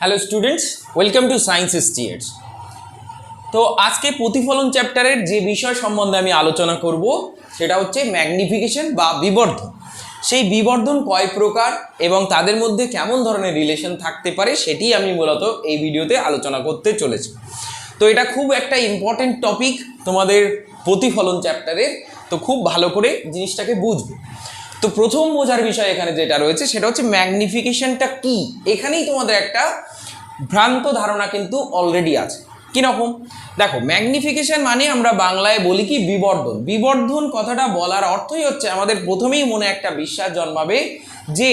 Hello students, welcome to science stares. তো আজকে প্রতিফলন চ্যাপ্টারের যে বিষয় সম্বন্ধে আমি আলোচনা করব সেটা হচ্ছে ম্যাগনিফিকেশন বা বিবর্ধন। সেই বিবর্ধন কয় প্রকার এবং তাদের মধ্যে কেমন ধরনের রিলেশন থাকতে পারে সেটি আমি মূলত এই ভিডিওতে আলোচনা করতে চলেছি। তো এটা খুব একটা ইম্পর্টেন্ট টপিক তোমাদের প্রতিফলন চ্যাপ্টারের, তো খুব ভালো করে জিনিসটাকে বুঝবে। তো প্রথম বোঝার বিষয় এখানে যেটা রয়েছে সেটা হচ্ছে ম্যাগনিফিকেশনটা কি। এখানেই তোমাদের একটা ভ্রান্ত ধারণা কিন্তু অলরেডি আছে। কীরকম? দেখো, ম্যাগনিফিকেশন মানে আমরা বাংলায় বলি কি বিবর্ধন। বিবর্ধন কথাটা বলার অর্থই হচ্ছে আমাদের প্রথমেই মনে একটা বিশ্বাস জন্মাবে যে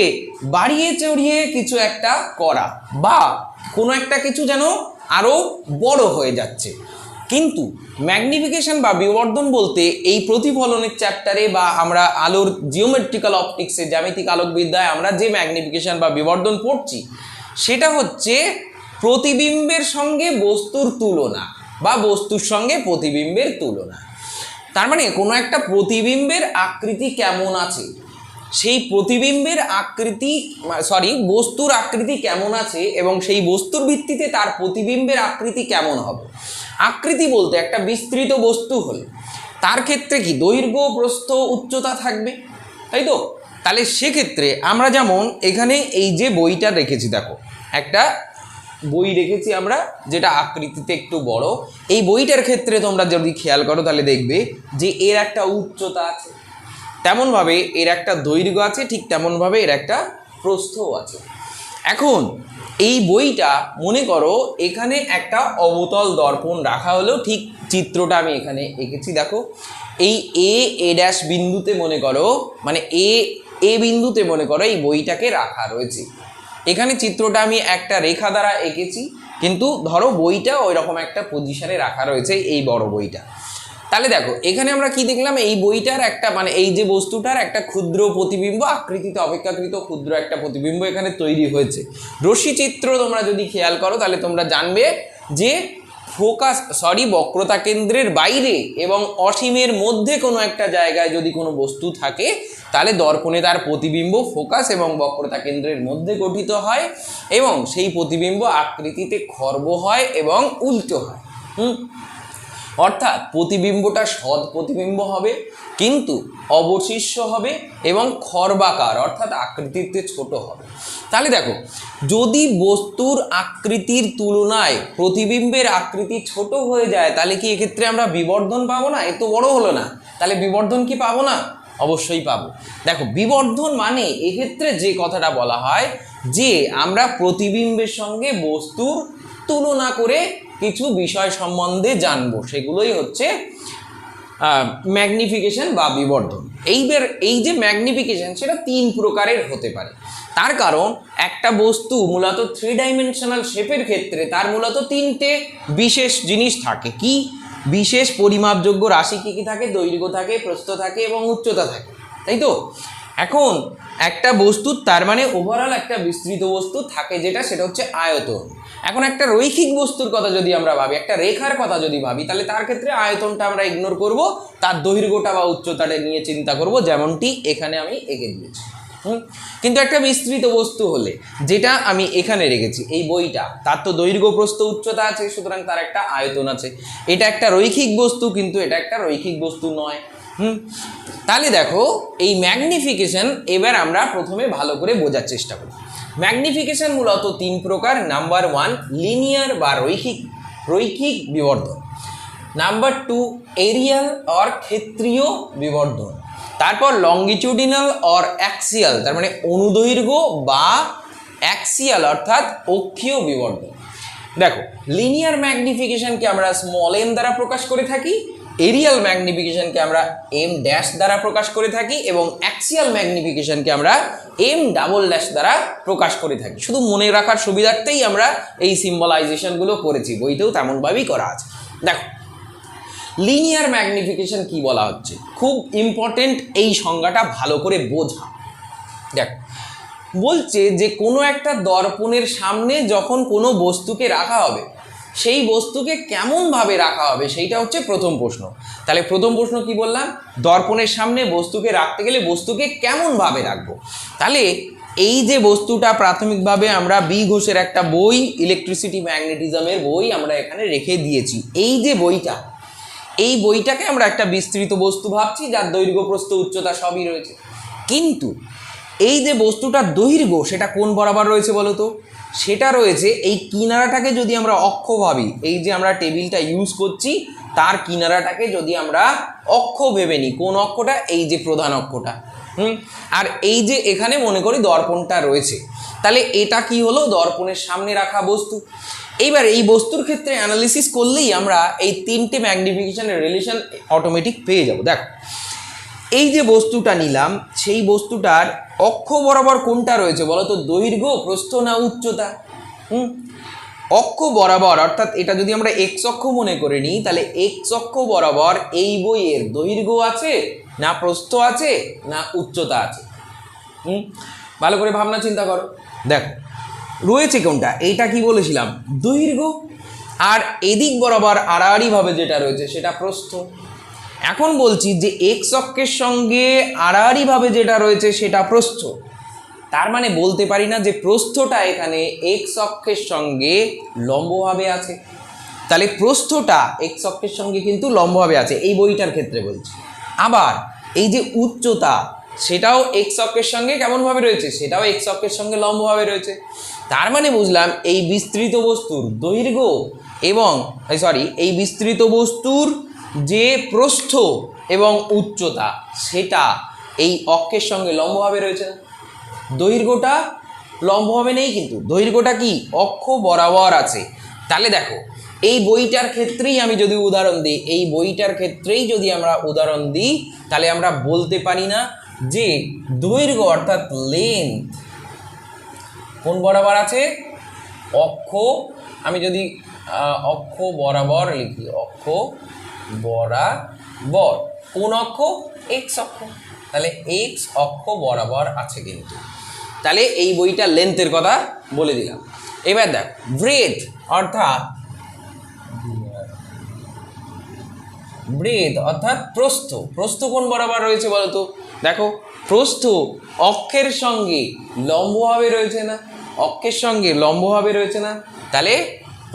বাড়িয়ে চড়িয়ে কিছু একটা করা বা কোনো একটা কিছু যেন আরও বড় হয়ে যাচ্ছে। কিন্তু ম্যাগনিফিকেশন বা বিবর্ধন বলতে এই প্রতিফলনের চ্যাপ্টারে বা আমরা আলোর জিওমেট্রিক্যাল অপটিক্সে জ্যামিতিক আলোকবিদ্যায় আমরা যে ম্যাগনিফিকেশন বা বিবর্ধন পড়ছি সেটা হচ্ছে প্রতিবিম্বের সঙ্গে বস্তুর তুলনা বা বস্তুর সঙ্গে প্রতিবিম্বের তুলনা। তার মানে কোনো একটা প্রতিবিম্বের আকৃতি কেমন আছে, সেই প্রতিবিম্বের আকৃতি বস্তুর আকৃতি কেমন আছে এবং সেই বস্তুর ভিত্তিতে তার প্রতিবিম্বের আকৃতি কেমন হবে। আকৃতি বলতে একটা বিস্তৃত বস্তু হলে তার ক্ষেত্রে কি দৈর্ঘ্য, প্রস্থ, উচ্চতা থাকবে, তাই তো? তাহলে সেক্ষেত্রে আমরা যেমন এখানে এই যে বইটা রেখেছি, দেখো একটা বই রেখেছি আমরা যেটা আকৃতিতে একটু বড়। এই বইটার ক্ষেত্রে তোমরা যদি খেয়াল করো তাহলে দেখবে যে এর একটা উচ্চতা আছে, তেমনভাবে এর একটা দৈর্ঘ্য আছে, ঠিক তেমনভাবে এর একটা প্রস্থও আছে। এখন এই বইটা মনে করো এখানে একটা অবতল দর্পণ রাখা হলো, ঠিক চিত্রটা আমি এখানে এঁকেছি। দেখো এই এ ড্যাশ বিন্দুতে মনে করো, মানে এ বিন্দুতে মনে করো এই বইটাকে রাখা রয়েছে। এখানে চিত্রটা আমি একটা রেখা দ্বারা এঁকেছি, কিন্তু ধরো বইটা ওই রকম একটা পজিশনে রাখা রয়েছে, এই বড় বইটা। তাহলে দেখো এখানে আমরা কি দেখলাম, এই বইটার একটা মানে এই যে বস্তুটার একটা ক্ষুদ্র প্রতিবিম্ব, আকৃতিতে অপেক্ষাকৃত ক্ষুদ্র একটা প্রতিবিম্ব এখানে তৈরি হয়েছে। রশ্মিচিত্র তোমরা যদি খেয়াল করো তাহলে তোমরা জানবে যে বক্রতা কেন্দ্রের বাইরে এবং অসীমের মধ্যে কোনো একটা জায়গায় যদি কোনো বস্তু থাকে তাহলে দর্পণে তার প্রতিবিম্ব ফোকাস এবং বক্রতা কেন্দ্রের মধ্যে গঠিত হয় এবং সেই প্রতিবিম্ব আকৃতিতে খর্ব হয় এবং উল্টো হয়। অর্থাৎ প্রতিবিম্বটা সৎ প্রতিবিম্ব হবে কিন্তু অবশিষ্য হবে এবং খর্বাকার অর্থাৎ আকৃতিতে ছোট হবে। তাহলে দেখো, যদি বস্তুর আকৃতির তুলনায় প্রতিবিম্বের আকৃতি ছোট হয়ে যায় তাহলে কি এক্ষেত্রে আমরা বিবর্ধন পাবো না? এত বড় হলো না, তাহলে বিবর্ধন কি পাবো না? অবশ্যই পাবো। দেখো, বিবর্ধন মানে এক্ষেত্রে যে কথাটা বলা হয় যে আমরা প্রতিবিম্বের সঙ্গে বস্তুর তুলনা করে কিছু বিষয় সম্বন্ধে জানবো, সেগুলোই হচ্ছে ম্যাগনিফিকেশন বা বিবর্ধন। এই যে ম্যাগনিফিকেশন সেটা তিন প্রকারের হতে পারে। তার কারণ একটা বস্তু মূলত 3 ডাইমেনশনাল শেপের ক্ষেত্রে তার মূলত তিনটে বিশেষ জিনিস থাকে। কি বিশেষ পরিমাপযোগ্য রাশি কি কি থাকে? দৈর্ঘ্য থাকে, প্রস্থ থাকে এবং উচ্চতা থাকে, তাই তো? এখন একটা বস্তু তার মানে ওভারঅল একটা বিস্তৃত বস্তু থাকে সেটা হচ্ছে আয়তন। এখন একটা রৈখিক বস্তুর কথা যদি আমরা ভাবি, একটা রেখার কথা যদি ভাবি, তাহলে তার ক্ষেত্রে আয়তনটা আমরা ইগনোর করব, তার দৈর্ঘ্যটা বা উচ্চতাটা নিয়ে চিন্তা করব, যেমনটি এখানে আমি এঁকে দিয়েছি। কিন্তু একটা বিস্তৃত বস্তু হলে, যেটা আমি এখানে রেখেছি এই বইটা, তার তো দৈর্ঘ্য, প্রস্থ, উচ্চতা আছে, সুতরাং তার একটা আয়তন আছে। এটা একটা রৈখিক বস্তু কিন্তু এটা একটা রৈখিক বস্তু নয়। তাহলে দেখো, এই ম্যাগনিফিকেশন এবার আমরা প্রথমে ভালো করে বোঝার চেষ্টা করি। ম্যাগনিফিকেশন মূলত 3 প্রকার। নাম্বার 1 লিনিয়ার বা রৈখিক বিবর্ধন। নাম্বার 2 এরিয়াল অর ক্ষেত্রীয় বিবর্ধন। তারপর লংগিটিউডিনাল অর অ্যাক্সিয়াল, তার মানে অনুদৈর্ঘ্য বা অ্যাক্সিয়াল অর্থাৎ অক্ষীয় বিবর্ধন। দেখো, লিনিয়ার ম্যাগনিফিকেশনকে আমরা স্মল এম দ্বারা প্রকাশ করে থাকি, এরিয়াল ম্যাগনিফিকেশনকে আমরা এম ড্যাশ দ্বারা প্রকাশ করে থাকি এবং অ্যাক্সিয়াল ম্যাগনিফিকেশনকে আমরা এম ডাবল ড্যাশ দ্বারা প্রকাশ করে থাকি। শুধু মনে রাখার সুবিধার্থেই আমরা এই সিম্বলাইজেশনগুলো করেছি, বইতেও তেমনভাবেই করা আছে। দেখো, লিনিয়ার ম্যাগনিফিকেশন কি বলা হচ্ছে, খুব ইম্পর্টেন্ট এই সংজ্ঞাটা ভালো করে বোঝা। দেখো, বলছে যে কোনো একটা দর্পণের সামনে যখন কোনো বস্তুকে রাখা হবে, সেই বস্তুকে কেমনভাবে রাখা হবে সেইটা হচ্ছে প্রথম প্রশ্ন। তাহলে প্রথম প্রশ্ন কি বললাম? দর্পণের সামনে বস্তুকে রাখতে গেলে বস্তুকে কেমনভাবে রাখবো। তাহলে এই যে বস্তুটা প্রাথমিকভাবে আমরা বি ঘোষের একটা বই ইলেকট্রিসিটি ম্যাগনেটিজমের বই আমরা এখানে রেখে দিয়েছি। এই যে বইটা, এই বইটাকে আমরা একটা বিস্তৃত বস্তু ভাবছি যার দৈর্ঘ্য প্রস্থ উচ্চতা সবই রয়েছে, কিন্তু এই যে বস্তুটার দৈর্ঘ্য সেটা কোন বরাবর রয়েছে বলো তো? সেটা রয়েছে এই কিনারাটাকে যদি আমরা অক্ষ ভাবি, এই যে আমরা টেবিলটা ইউজ করছি তার কিনারাটাকে যদি আমরা অক্ষ ভেবে নিই, কোন অক্ষটা? এই যে প্রধান অক্ষটা। আর এই যে এখানে মনে করি দর্পণটা রয়েছে, তাহলে এটা কি হলো? দর্পণের সামনে রাখা বস্তু। এইবার এই বস্তুর ক্ষেত্রে অ্যানালিসিস করলেই আমরা এই তিনটে ম্যাগনিফিকেশনের রিলেশন অটোমেটিক পেয়ে যাব। দেখো, এই যে বস্তুটা নিলাম, সেই বস্তুটার অক্ষ বরাবর কোনটা রয়েছে বলো তো? দৈর্ঘ্য, প্রস্থ না উচ্চতা? অক্ষ বরাবর, অর্থাৎ এটা যদি আমরা এক্স অক্ষ মনে করে নিই, তাহলে এক্স অক্ষ বরাবর এই বইয়ের দৈর্ঘ্য আছে না প্রস্থ আছে না উচ্চতা আছে? ভালো করে ভাবনা চিন্তা করো। দেখো রয়েছে কোনটা? এইটা কি বলেছিলাম? দৈর্ঘ্য। আর এদিক বরাবর আড়াআড়িভাবে যেটা রয়েছে সেটা প্রস্থ। এখন বলছি যে এক্স অক্ষের সঙ্গে আড়াআড়িভাবে যেটা রয়েছে সেটা প্রস্থ। তার মানে বলতে পারি না যে প্রস্থটা এখানে এক্স অক্ষের সঙ্গে লম্বভাবে আছে? তাহলে প্রস্থটা এক্স অক্ষের সঙ্গে কিন্তু লম্বভাবে আছে, এই বইটার ক্ষেত্রে বলছি। আবার এই যে উচ্চতা, সেটাও এক্স অক্ষের সঙ্গে কেমনভাবে রয়েছে? সেটাও এক্স অক্ষের সঙ্গে লম্বভাবে রয়েছে। তার মানে বুঝলাম এই বিস্তৃত বস্তুর দৈর্ঘ্য এবং এই বিস্তৃত বস্তুর যে প্রস্থ এবং উচ্চতা সেটা এই অক্ষের সঙ্গে লম্বভাবে রয়েছে না? দৈর্ঘ্যটা লম্বভাবে নেই, কিন্তু দৈর্ঘ্যটা কি অক্ষ বরাবর আছে। তাহলে দেখো, এই বইটার ক্ষেত্রেই আমি যদি উদাহরণ দিই, এই বইটার ক্ষেত্রেই যদি আমরা উদাহরণ দিই, তাহলে আমরা বলতে পারি না যে দৈর্ঘ্য অর্থাৎ লেন্থ কোন বরাবর আছে? অক্ষ। আমি যদি অক্ষ বরাবর লিখি, অক্ষ বরাবর কোন অক্ষ? এক্স অক্ষ। তাহলে এক্স অক্ষ বরাবর আছে কিন্তু। তাহলে এই বইটা লেন্থের কথা বলে দিলাম। এবার দেখ, ব্রেথ অর্থাৎ প্রস্থ। প্রস্থ কোন বরাবর রয়েছে বলো তো? দেখো, প্রস্থ অক্ষের সঙ্গে লম্বভাবে রয়েছে না? অক্ষের সঙ্গে লম্বভাবে রয়েছে না? তাহলে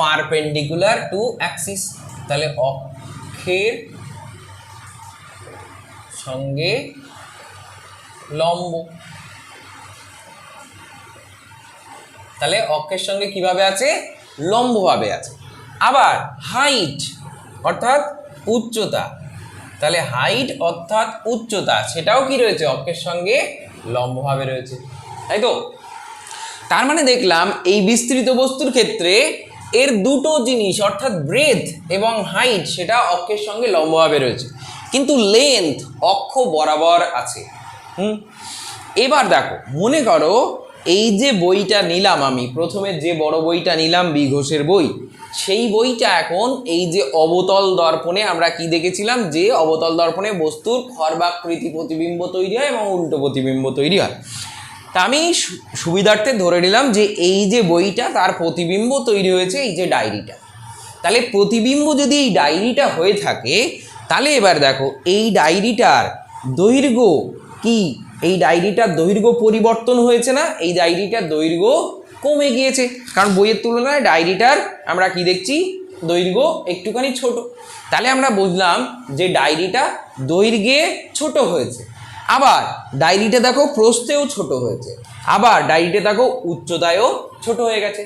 পারপেন্ডিকুলার টু অ্যাক্সিস। তাহলে অক্ষের সঙ্গে লম্ব। তাহলে অক্ষের সঙ্গে কিভাবে আছে? লম্বভাবে আছে। আবার হাইট অর্থাৎ উচ্চতা, তাহলে হাইট অর্থাৎ উচ্চতা সেটাও কি রয়েছে? অক্ষের সঙ্গে লম্বভাবে রয়েছে, তাই তো? তার মানে দেখলাম এই বিস্তৃত বস্তুর ক্ষেত্রে এর দুটো জিনিস অর্থাৎ ব্রেথ এবং হাইট সেটা অক্ষের সঙ্গে লম্বভাবে রয়েছে, কিন্তু লেন্থ অক্ষ বরাবর আছে। এবার দেখো, মনে করো এই যে বইটা নিলাম আমি প্রথমে, যে বড় বইটা নিলাম বি ঘোষের বই, সেই বইটা এখন এই যে অবতল দর্পণে আমরা কি দেখেছিলাম? যে অবতল দর্পণে বস্তুর খর্বাকৃতি প্রতিবিম্ব তৈরি হয় এবং উল্টো প্রতিবিম্ব তৈরি হয়। তা আমি সুবিধার্থে ধরে নিলাম যে এই যে বইটা তার প্রতিবিম্ব তৈরি হয়েছে এই যে ডায়েরিটা। তাহলে প্রতিবিম্ব যদি এই ডায়েরিটা হয়ে থাকে, তাহলে এবার দেখো এই ডায়েরিটার দৈর্ঘ্য কি? এই ডায়েরিটার দৈর্ঘ্য পরিবর্তন হয়েছে না? এই ডায়েরিটার দৈর্ঘ্য কমে গিয়েছে, কারণ বইয়ের তুলনায় ডায়েরিটার আমরা কি দেখছি? দৈর্ঘ্য একটুখানি ছোট। তাহলে আমরা বুঝলাম যে ডায়েরিটা দৈর্ঘ্যে ছোট হয়েছে। আবার ডায়েরিটা দেখো প্রস্থেও ছোট হয়েছে, আবার ডায়েরিটা দেখো উচ্চতায়ও ছোট হয়ে গেছে।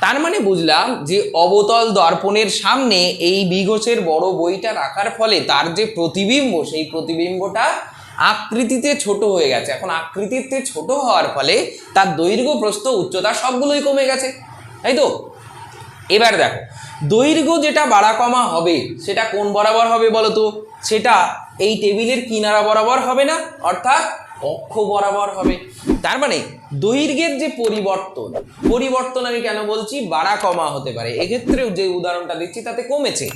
তার মানে বুঝলাম যে অবতল দর্পণের সামনে এই বি ঘোষের বড় বইটা রাখার ফলে তার যে প্রতিবিম্ব, সেই প্রতিবিম্বটা আকৃতিতে ছোট হয়ে গেছে। এখন আকৃতিতে ছোট হওয়ার ফলে তার দৈর্ঘ্য, প্রস্থ, উচ্চতা সবগুলোই কমে গেছে, তাই তো? এবার দেখো, দৈর্ঘ্য যেটা বাড়া কমা হবে সেটা কোন বরাবর হবে বলো তো? সেটা এই টেবিলের কিনারা বরাবর হবে না, অর্থাৎ অক্ষ বরাবর হবে। তার মানে দৈর্ঘ্যের যে পরিবর্তন আমি কেন বলছি? বাড়া কমা হতে পারে। এক্ষেত্রেও যে উদাহরণটা দিচ্ছি তাতে কমেছে,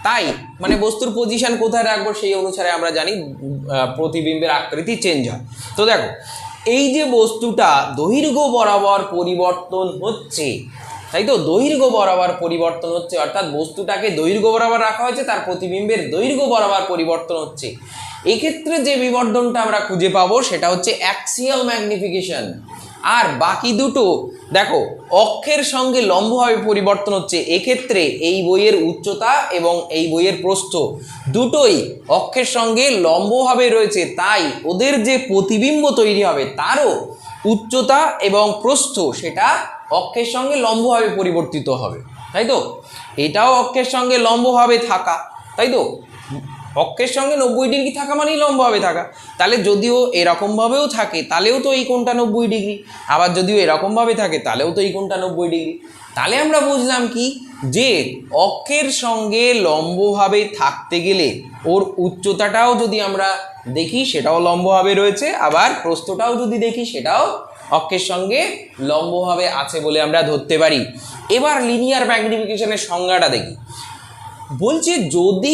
তাই মানে বস্তুর পজিশন কোথায় রাখবো সেই অনুসারে আমরা জানি প্রতিবিম্বের আকৃতি চেঞ্জ হয়। তো দেখো, এই যে বস্তুটা দৈর্ঘ্য বরাবর পরিবর্তন হচ্ছে, তাই তো? দৈর্ঘ্য বরাবর পরিবর্তন হচ্ছে, অর্থাৎ বস্তুটাকে দৈর্ঘ্য বরাবর রাখা হয়েছে, তার প্রতিবিম্বের দৈর্ঘ্য বরাবর পরিবর্তন হচ্ছে। এক্ষেত্রে যে বিবর্ধনটা আমরা খুঁজে পাবো সেটা হচ্ছে অ্যাক্সিয়াল ম্যাগনিফিকেশন। আর বাকি দুটো দেখো অক্ষের সঙ্গে লম্বভাবে পরিবর্তন হচ্ছে। এক্ষেত্রে এই বইয়ের উচ্চতা এবং এই বইয়ের প্রস্থ দুটোই অক্ষের সঙ্গে লম্বভাবে রয়েছে, তাই ওদের যে প্রতিবিম্ব তৈরি হবে তারও উচ্চতা এবং প্রস্থ সেটা অক্ষের সঙ্গে লম্বভাবে পরিবর্তিত হবে, তাই তো? এটাও অক্ষের সঙ্গে লম্বভাবে থাকা, তাই তো? অক্ষের সঙ্গে 90 ডিগ্রি থাকা মানেই লম্বভাবে থাকা। তাহলে যদিও এরকমভাবেও থাকে তাহলেও তো এই কোণটা 90 ডিগ্রি, আবার যদিও এরকমভাবে থাকে তাহলেও তো এই কোণটা 90 ডিগ্রি। তাহলে আমরা বুঝলাম কি, যে অক্ষের সঙ্গে লম্বভাবে থাকতে গেলে ওর উচ্চতাটাও যদি আমরা দেখি সেটাও লম্বভাবে রয়েছে, আবার প্রস্থটাও যদি দেখি সেটাও অক্ষের সঙ্গে লম্বভাবে আছে বলে আমরা ধরতে পারি। এবার লিনিয়ার ম্যাগনিফিকেশনের সংজ্ঞাটা দেখি। বলছে যদি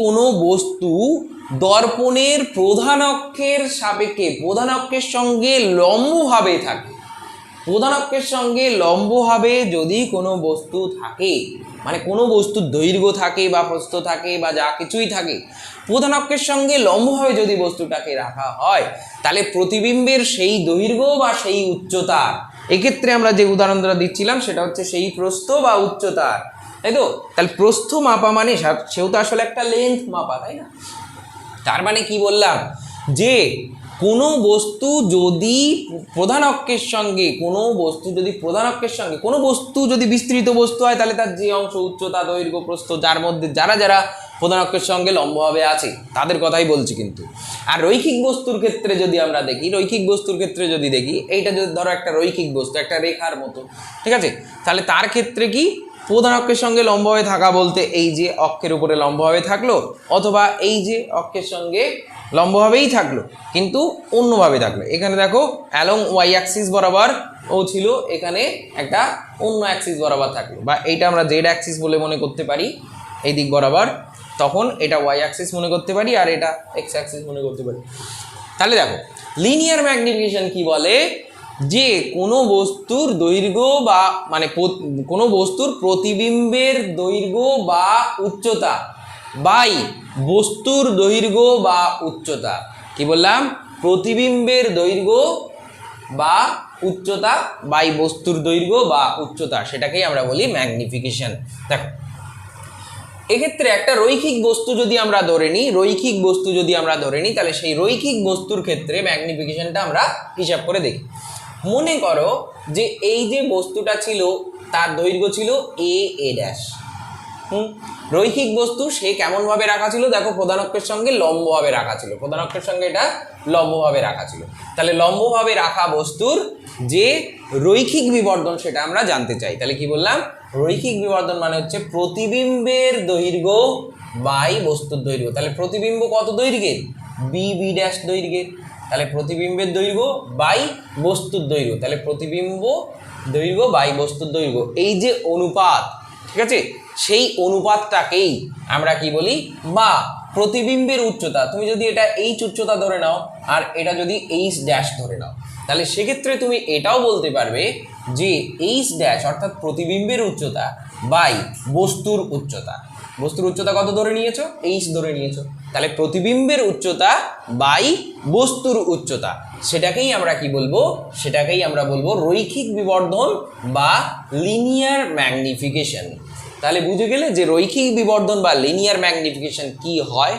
কোনো বস্তু দর্পণের প্রধান অক্ষের সাপেক্ষে প্রধান অক্ষের সঙ্গে লম্বভাবে থাকে, প্রধান অক্ষের সঙ্গে লম্বভাবে যদি কোনো বস্তু থাকে, মানে কোনো বস্তুর দৈর্ঘ্য থাকে বা প্রস্থ থাকে বা যা কিছুই থাকে, প্রধান অক্ষের সঙ্গে লম্বভাবে যদি বস্তুটাকে রাখা হয় তাহলে প্রতিবিম্বের সেই দৈর্ঘ্য বা সেই উচ্চতা, এক্ষেত্রে আমরা যে উদাহরণটা দিচ্ছিলাম সেটা হচ্ছে সেই প্রস্থ বা উচ্চতা, তাই তো? তাহলে প্রস্থ মাপা মানে সেও তো আসলে একটা লেন্থ মাপা, তাই না? তার মানে কি বললাম, যে কোনো বস্তু যদি প্রধান অক্ষের সঙ্গে কোনো বস্তু যদি বিস্তৃত বস্তু হয় তাহলে তার যে অংশ উচ্চতা দৈর্ঘ্য প্রস্থ যার মধ্যে যারা প্রধান অক্ষের সঙ্গে লম্বভাবে আছে তাদের কথাই বলছি কিন্তু। আর রৈখিক বস্তুর ক্ষেত্রে যদি আমরা দেখি, এইটা যদি ধরো একটা রৈখিক বস্তু, একটা রেখার মতো, ঠিক আছে? তাহলে তার ক্ষেত্রে কি প্রধান অক্ষের সঙ্গে লম্বভাবে থাকা বলতে এই যে অক্ষের উপরে লম্বভাবে থাকলো, অথবা এই যে অক্ষের সঙ্গে লম্বভাবেই থাকলো কিন্তু অন্যভাবে থাকলো। এখানে দেখো অ্যালং ওয়াই অ্যাক্সিস বরাবর ও ছিল, এখানে একটা অন্য অ্যাক্সিস বরাবর থাকলো, বা এইটা আমরা জেড অ্যাক্সিস বলে মনে করতে পারি এই দিক বরাবর, তখন এটা ওয়াই অ্যাক্সিস মনে করতে পারি আর এটা এক্স অ্যাক্সিস মনে করতে পারি। তাহলে দেখো লিনিয়ার ম্যাগনিফিকেশন কি বলে, যে কোনো বস্তুর দৈর্ঘ্য বা মানে কোনো বস্তুর প্রতিবিম্বের দৈর্ঘ্য বা উচ্চতা বাই বস্তুর দৈর্ঘ্য বা উচ্চতা, কি বললাম, প্রতিবিম্বের দৈর্ঘ্য বা উচ্চতা বাই বস্তুর দৈর্ঘ্য বা উচ্চতা, সেটাকেই আমরা বলি ম্যাগনিফিকেশন। দেখো এক্ষেত্রে একটা রৈখিক বস্তু যদি আমরা ধরে নিই তাহলে সেই রৈখিক বস্তুর ক্ষেত্রে ম্যাগনিফিকেশনটা আমরা হিসাব করে দেখি। মনে করো যে এই যে বস্তুটা ছিল তার দৈর্ঘ্য ছিল এ ড্যাশ, রৈখিক বস্তু সে কেমনভাবে রাখা ছিল, দেখো প্রধান অক্ষের সঙ্গে লম্বভাবে রাখা ছিল, তাহলে লম্বভাবে রাখা বস্তুর যে রৈখিক বিবর্ধন সেটা আমরা জানতে চাই। তাহলে কি বললাম, রৈখিক বিবর্ধন মানে হচ্ছে প্রতিবিম্বের দৈর্ঘ্য বাই বস্তুর দৈর্ঘ্য। তাহলে প্রতিবিম্ব কত দৈর্ঘ্যের, বি ড্যাশ দৈর্ঘ্যের, তাহলে প্রতিবিম্বের দৈর্ঘ্য বাই বস্তুর দৈর্ঘ্য, তাহলে প্রতিবিম্ব দৈর্ঘ্য বাই বস্তুর দৈর্ঘ্য, এই যে অনুপাত, ঠিক আছে, সেই অনুপাতটাকেই আমরা কি বলি, বা প্রতিবিম্বের উচ্চতা, তুমি যদি এটা এইচ উচ্চতা ধরে নাও আর এটা যদি এইচ ড্যাশ ধরে নাও, তাহলে সেক্ষেত্রে তুমি এটাও বলতে পারবে যে এইচ ড্যাশ অর্থাৎ প্রতিবিম্বের উচ্চতা বাই বস্তুর উচ্চতা, কত ধরে নিয়েছো, এইচ ধরে নিয়েছো, তাহলে প্রতিবিম্বের উচ্চতা বাই বস্তুর উচ্চতা, সেটাকেই আমরা কি বলবো, রৈখিক বিবর্ধন বা লিনিয়ার ম্যাগনিফিকেশন। তাহলে বুঝে গেলে যে রৈখিক বিবর্ধন বা লিনিয়ার ম্যাগনিফিকেশন কি হয়।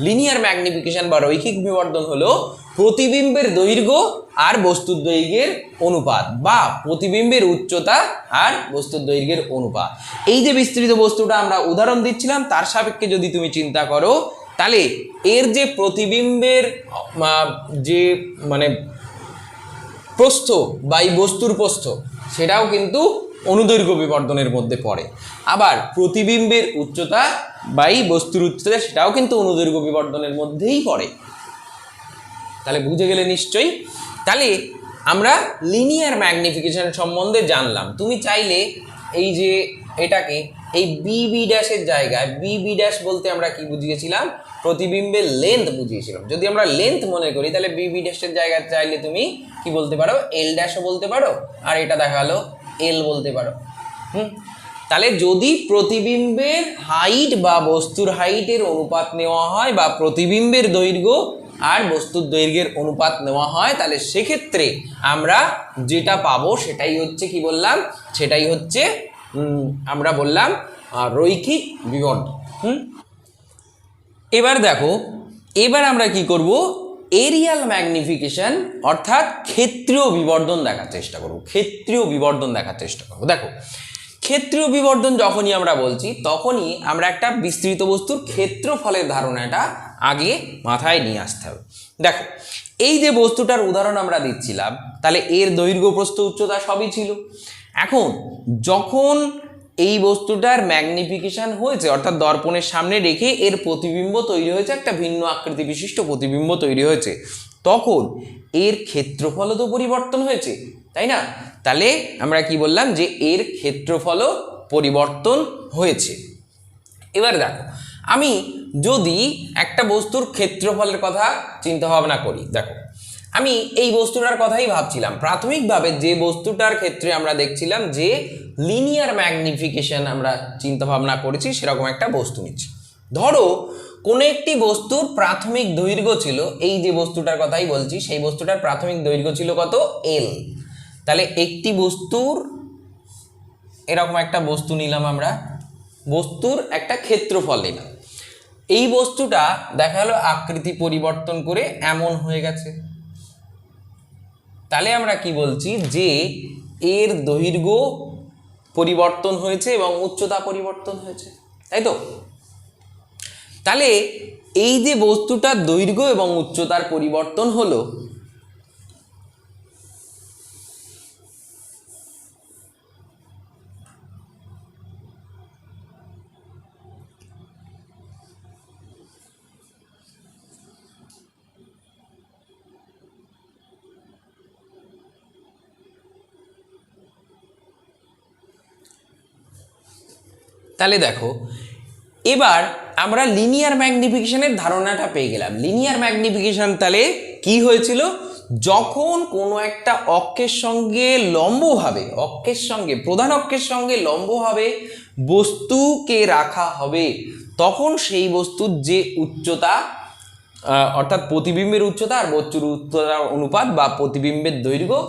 লিনিয়ার ম্যাগনিফিকেশন বা রৈখিক বিবর্ধন হলো প্রতিবিম্বের দৈর্ঘ্য আর বস্তুর দৈর্ঘ্যের অনুপাত, বা প্রতিবিম্বের উচ্চতা আর বস্তুর দৈর্ঘ্যের অনুপাত। এই যে বিস্তৃত বস্তুটা আমরা উদাহরণ দিচ্ছিলাম তার সাপেক্ষে যদি তুমি চিন্তা করো, তাহলে এর যে প্রতিবিম্বের যে মানে প্রস্থ বাই বস্তুর প্রস্থ সেটাও কিন্তু অনুদৈর্ঘ্য বিবর্ধনের মধ্যে পড়ে, আবার প্রতিবিম্বের উচ্চতা বাই বস্তুর উচ্চতা সেটাও কিন্তু অনুদৈর্ঘ্য বিবর্ধনের মধ্যেই পড়ে। তাহলে বুঝে গেলে নিশ্চয়ই। তাহলে আমরা লিনিয়ার ম্যাগনিফিকেশন সম্বন্ধে জানলাম। তুমি চাইলে এই যে এটাকে এই বি ড্যাশের জায়গায় বি ড্যাশ বলতে আমরা কি বুঝিয়েছিলাম, প্রতিবিম্বের লেন্থ বুঝিয়েছিলাম। যদি আমরা লেন্থ মনে করি তাহলে বি ড্যাশের জায়গায় চাইলে তুমি কি বলতে পারো, এল ড্যাশও বলতে পারো, আর এটা দেখালো এল বলতে পারো। তাহলে যদি প্রতিবিম্বের হাইট বা বস্তুর হাইটের অনুপাত নেওয়া হয়, বা প্রতিবিম্বের দৈর্ঘ্য আর বস্তুর দৈর্ঘ্যের অনুপাত নেওয়া হয়, তাহলে সেক্ষেত্রে আমরা যেটা পাবো সেটাই হচ্ছে কি বললাম, সেটাই হচ্ছে আমরা বললাম রৈখিক বিবর্ধন। এবার দেখো, এবার আমরা কি করব, এরিয়াল ম্যাগনিফিকেশন অর্থাৎ ক্ষেত্রীয় বিবর্ধন দেখার চেষ্টা করব, ক্ষেত্রীয় বিবর্ধন দেখার চেষ্টা করব। দেখো, ক্ষেত্রীয় বিবর্ধন যখনই আমরা বলছি তখনই আমরা একটা বিস্তৃত বস্তুর ক্ষেত্রফলের ধারণাটা আগে মাথায় নিয়ে আসতে হবে। দেখো, এই যে বস্তুটার উদাহরণ আমরা দিচ্ছিলাম, তাহলে এর দৈর্ঘ্য প্রস্থ উচ্চতা সবই ছিল। এখন যখন এই বস্তুটার ম্যাগনিফিকেশন হয়েছে, অর্থাৎ দর্পণের সামনে রেখে এর প্রতিবিম্ব তৈরি হয়েছে, একটা ভিন্ন আকৃতি বিশিষ্ট প্রতিবিম্ব তৈরি হয়েছে, তখন এর ক্ষেত্রফলও তো পরিবর্তন হয়েছে, তাই না? তাহলে আমরা কি বললাম, যে এর ক্ষেত্রফলও পরিবর্তন হয়েছে। এবার দেখো, আমি যদি একটা বস্তুর ক্ষেত্রফলের কথা চিন্তা ভাবনা করি, দেখো আমি এই বস্তুটার কথাই ভাবছিলাম। প্রাথমিকভাবে যে বস্তুটার ক্ষেত্রে আমরা দেখছিলাম যে লিনিয়ার ম্যাগনিফিকেশন আমরা চিন্তা ভাবনা করেছি, সেরকম একটা বস্তু নিচ্ছি। ধরো কোনো একটি বস্তুর প্রাথমিক দৈর্ঘ্য ছিল, এই যে বস্তুটার কথাই বলছি, সেই বস্তুটার প্রাথমিক দৈর্ঘ্য ছিল কত, এল। তাহলে একটি বস্তুর, এরকম একটা বস্তু নিলাম আমরা, বস্তুর একটা ক্ষেত্রফল নিলাম। এই বস্তুটা দেখা গেল আকৃতি পরিবর্তন করে এমন হয়ে গেছে, তাহলে আমরা কি বলছি, যে এর দৈর্ঘ্য পরিবর্তন হয়েছে এবং উচ্চতা পরিবর্তন হয়েছে, তাই তো? তাহলে এই যে বস্তুটার দৈর্ঘ্য এবং উচ্চতার পরিবর্তন হলো, তাহলে দেখো এবার আমরা লিনিয়ার ম্যাগনিফিকেশনের ধারণাটা পেয়ে গেলাম। লিনিয়ার ম্যাগনিফিকেশন তাহলে কি হয়েছিল, যখন কোনো একটা অক্ষের সঙ্গে লম্বভাবে, অক্ষের সঙ্গে, প্রধান অক্ষের সঙ্গে লম্বভাবে বস্তুকে রাখা হবে, তখন সেই বস্তুর যে উচ্চতা, অর্থাৎ প্রতিবিম্বের উচ্চতা আর বস্তুর উচ্চতার অনুপাত, বা প্রতিবিম্বের দৈর্ঘ্য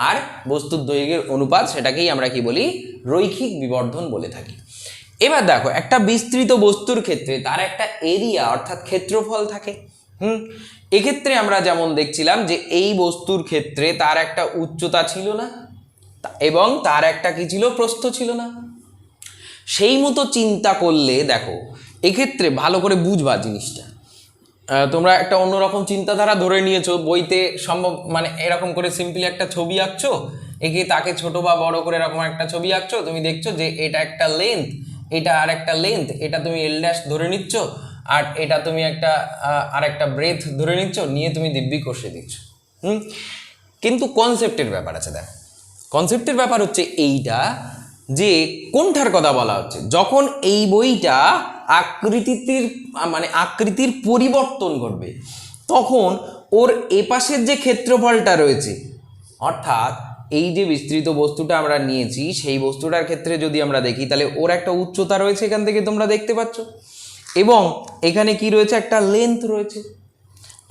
আর বস্তুর দৈর্ঘ্যের অনুপাত, সেটাকেই আমরা কি বলি, রৈখিক বিবর্ধন বলে থাকি। এবার দেখো, একটা বিস্তৃত বস্তুর ক্ষেত্রে তার একটা এরিয়া অর্থাৎ ক্ষেত্রফল থাকে। এক্ষেত্রে আমরা যেমন দেখছিলাম যে এই বস্তুর ক্ষেত্রে তার একটা উচ্চতা ছিল না এবং তার একটা কি ছিল, প্রস্থ ছিল না। সেই মতো চিন্তা করলে দেখো, এক্ষেত্রে ভালো করে বুঝবা জিনিসটা। তোমরা একটা অন্যরকম চিন্তাধারা ধরে নিয়েছো, বইতে সম্ভব মানে এরকম করে সিম্পলি একটা ছবি আঁকছো, একে তাকে ছোট বা বড় করে এরকম একটা ছবি আঁকছো, তুমি দেখছো যে এটা একটা লেন্থ, এটা আর একটা লেন্থ, এটা তুমি এল ড্যাশ ধরে নিচ্ছ, আর এটা তুমি একটা আর একটা ব্রেথ ধরে নিচ্ছ, নিয়ে তুমি দিব্যি কষে দিচ্ছ। কিন্তু কনসেপ্টের ব্যাপার আছে। দেখো, কনসেপ্টের ব্যাপার হচ্ছে এইটা, যে কোনটার কথা বলা হচ্ছে, যখন এই বইটা আকৃতির পরিবর্তন ঘটবে, তখন ওর এপাশের যে ক্ষেত্রফলটা রয়েছে, অর্থাৎ এই যে বিস্তৃত বস্তুটা আমরা নিয়েছি, সেই বস্তুটার ক্ষেত্রে যদি আমরা দেখি, তাহলে ওর একটা উচ্চতা রয়েছে, এখান থেকে তোমরা দেখতে পাচ্ছ, এবং এখানে কি রয়েছে, একটা লেন্থ রয়েছে।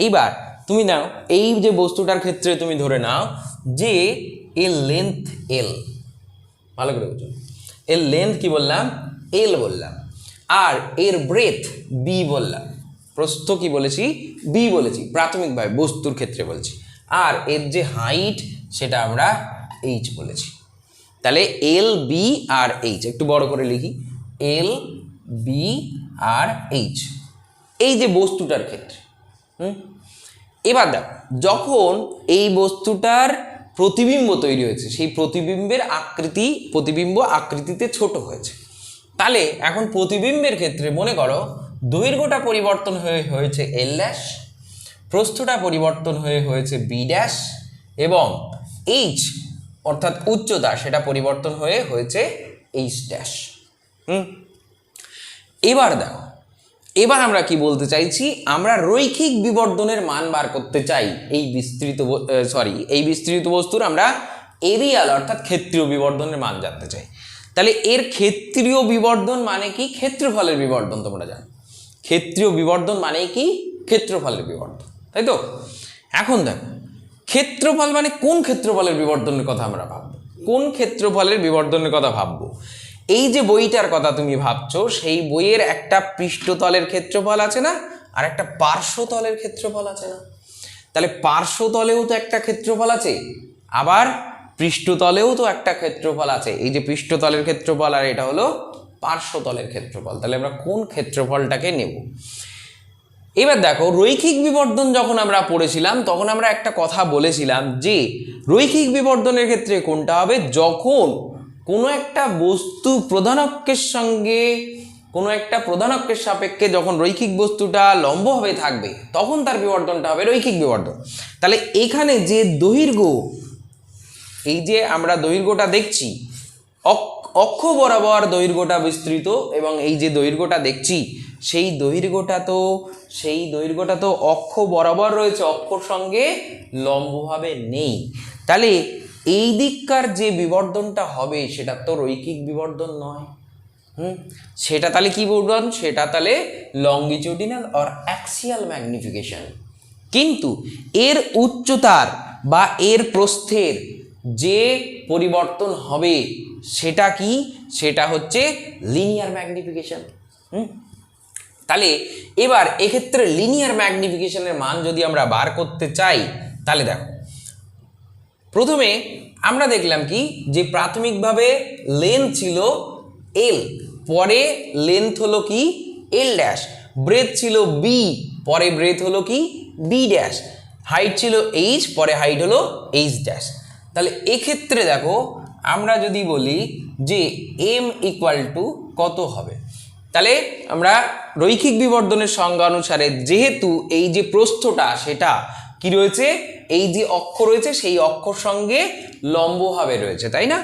এইবার তুমি নাও, এই যে বস্তুটার ক্ষেত্রে তুমি ধরে নাও যে এর লেন্থ এল, ভালো করে বুঝো, এর লেন্থ কি বললাম, এল বললাম, আর এর ব্রেথ বি বললাম, প্রস্থ কি বলেছি, বি বলেছি, প্রাথমিকভাবে বস্তুর ক্ষেত্রে বলছি, আর এর যে হাইট সেটা আমরা এইচ বলেছি। তাহলে এল বি আর এইচ, একটু বড় করে লিখি, এল বি আর এইচ, এই যে বস্তুটার ক্ষেত্রে। এবার দেখো, যখন এই বস্তুটার প্রতিবিম্ব তৈরি হয়েছে, সেই প্রতিবিম্ব আকৃতিতে ছোট হয়েছে, তাহলে এখন প্রতিবিম্বের ক্ষেত্রে মনে করো দৈর্ঘ্যটা পরিবর্তন হয়েছে এল ড্যাশ, প্রস্থটা পরিবর্তন হয়েছে বি ড্যাশ, এবং এইচ অর্থাৎ উচ্চতা সেটা পরিবর্তন হয়েছে এইচ ড্যাশ। এবার দেখো, এবার আমরা কি বলতে চাইছি, আমরা রৈখিক বিবর্ধনের মান বার করতে চাই। এই বিস্তৃত বস্তুর আমরা এরিয়াল অর্থাৎ ক্ষেত্রীয় বিবর্ধনের মান জানতে চাই। তাহলে এর ক্ষেত্রীয় বিবর্ধন মানে কি, ক্ষেত্রফলের বিবর্ধন। তোমরা জানো ক্ষেত্রীয় বিবর্ধন মানে কি, ক্ষেত্রফলের বিবর্ধন, তাই তো? এখন দেখো ক্ষেত্রফল মানে কোন ক্ষেত্রফলের বিবর্ধনের কথা আমরা ভাববো, কোন ক্ষেত্রফলের বিবর্ধনের কথা ভাববো? এই যে বইটার কথা তুমি ভাবছো, সেই বইয়ের একটা পৃষ্ঠতলের ক্ষেত্রফল আছে না, আর একটা পার্শ্বতলের ক্ষেত্রফল আছে না? তাহলে পার্শ্বতলেও তো একটা ক্ষেত্রফল আছে, আবার পৃষ্ঠতলেও তো একটা ক্ষেত্রফল আছে। এই যে পৃষ্ঠতলের ক্ষেত্রফল আর এটা হলো পার্শ্বতলের ক্ষেত্রফল। তাহলে আমরা কোন ক্ষেত্রফলটাকে নেব? এবার দেখো রৈখিক বিবর্ধন যখন আমরা পড়েছিলাম তখন আমরা একটা কথা বলেছিলাম যে রৈখিক বিবর্ধনের ক্ষেত্রে কোনটা হবে, যখন কোনো একটা বস্তু প্রধানকের সঙ্গে কোনো একটা প্রধানকের সাপেক্ষে যখন রৈখিক বস্তুটা লম্বভাবে থাকবে তখন তার বিবর্ধনটা হবে রৈখিক বিবর্ধন। তাহলে এখানে যে দৈর্ঘ্য, এই যে আমরা দৈর্ঘ্যটা দেখছি, অক্ষ বরাবর দৈর্ঘ্যটা বিস্তৃত, এবং এই যে দৈর্ঘ্যটা দেখছি সেই দৈর্ঘ্যটা তো অক্ষ বরাবর রয়েছে, অক্ষর সঙ্গে লম্বভাবে নেই। তাহলে এই দিককার যে বিবর্ধনটা হবে সেটা তো রৈখিক বিবর্ধন নয়। সেটা তাহলে কি বিবর্ধন? সেটা তাহলে লঙ্গিটিউডিনাল অর অ্যাক্সিয়াল ম্যাগনিফিকেশন। কিন্তু এর উচ্চতার বা এর প্রস্থের যে পরিবর্তন হবে সেটা কি? সেটা হচ্ছে লিনিয়ার ম্যাগনিফিকেশন। তাহলে এবার এক্ষেত্রে লিনিয়ার ম্যাগনিফিকেশনের মান যদি আমরা বার করতে চাই, তাহলে দেখো প্রথমে আমরা দেখলাম কি যে প্রাথমিকভাবে লেন্থ ছিল এল, পরে লেন্থ হলো কি এল ড্যাশ, ব্রেথ ছিল বি, পরে ব্রেথ হলো কি বি ড্যাশ, হাইট ছিল এইচ, পরে হাইট হলো এইচ ড্যাশ। তাহলে এক্ষেত্রে দেখো আমরা যদি বলি যে এম ইকুয়াল টু কত হবে, তাহলে আমরা রৈখিক বিবর্ধনের সংজ্ঞা অনুসারে যেহেতু এই যে প্রস্থটা সেটা কি রয়েছে, এই যে অক্ষ রয়েছে সেই অক্ষর সঙ্গে লম্বভাবে রয়েছে, তাই না?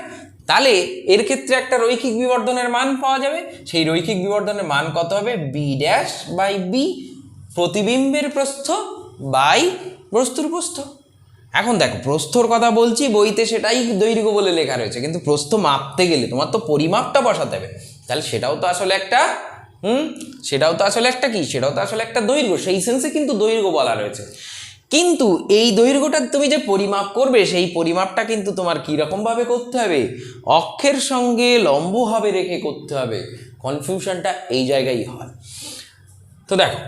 তাহলে এর ক্ষেত্রে একটা রৈখিক বিবর্ধনের মান পাওয়া যাবে। সেই রৈখিক বিবর্ধনের মান কত হবে? বি ড্যাশ বাই বি, প্রতিবিম্বের প্রস্থ বাই বস্তুর প্রস্থ। এখন দেখো প্রস্থর কথা বলছি, বইতে সেটাই দৈর্ঘ্য বলে লেখা রয়েছে, কিন্তু প্রস্থ মাপতে গেলে তোমার তো পরিমাপটা বসাতে হবে। তাহলে সেটাও তো আসলে একটা সেটাও তো আসলে একটা কি, সেটাও তো আসলে একটা দৈর্ঘ্য, সেই সেন্সে কিন্তু দৈর্ঘ্য বলা রয়েছে। কিন্তু এই দৈর্ঘ্যটা তুমি যে পরিমাপ করবে সেই পরিমাপটা কিন্তু তোমার কীরকম ভাবে করতে হবে? অক্ষের সঙ্গে লম্বভাবে রেখে করতে হবে। কনফিউশনটা এই জায়গায় হয়। তো দেখো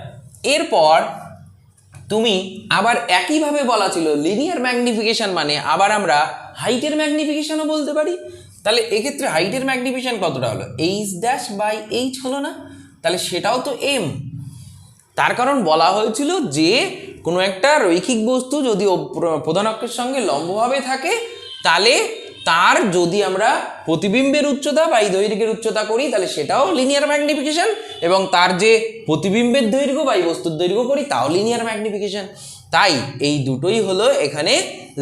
এরপর তুমি আবার একইভাবে বলা ছিল লিনিয়ার ম্যাগনিফিকেশন মানে আবার আমরা হাইটের ম্যাগনিফিকেশনও বলতে পারি। তাহলে এক্ষেত্রে হাইটের ম্যাগনিফিকেশন কতটা হলো? এইচ ড্যাশ বাই এইচ হলো না? তাহলে সেটাও তো এম। তার কারণ বলা হয়েছিল যে কোনো একটা রৈখিক বস্তু যদি প্রধান অক্ষের সঙ্গে লম্বভাবে থাকে তাহলে তার যদি আমরা প্রতিবিম্বের উচ্চতা বা এই দৈর্ঘ্যের উচ্চতা করি তাহলে সেটাও লিনিয়ার ম্যাগনিফিকেশন, এবং তার যে প্রতিবিম্বের দৈর্ঘ্য বা এই বস্তুর দৈর্ঘ্য করি তাও লিনিয়ার ম্যাগনিফিকেশন। তাই এই দুটোই হলো এখানে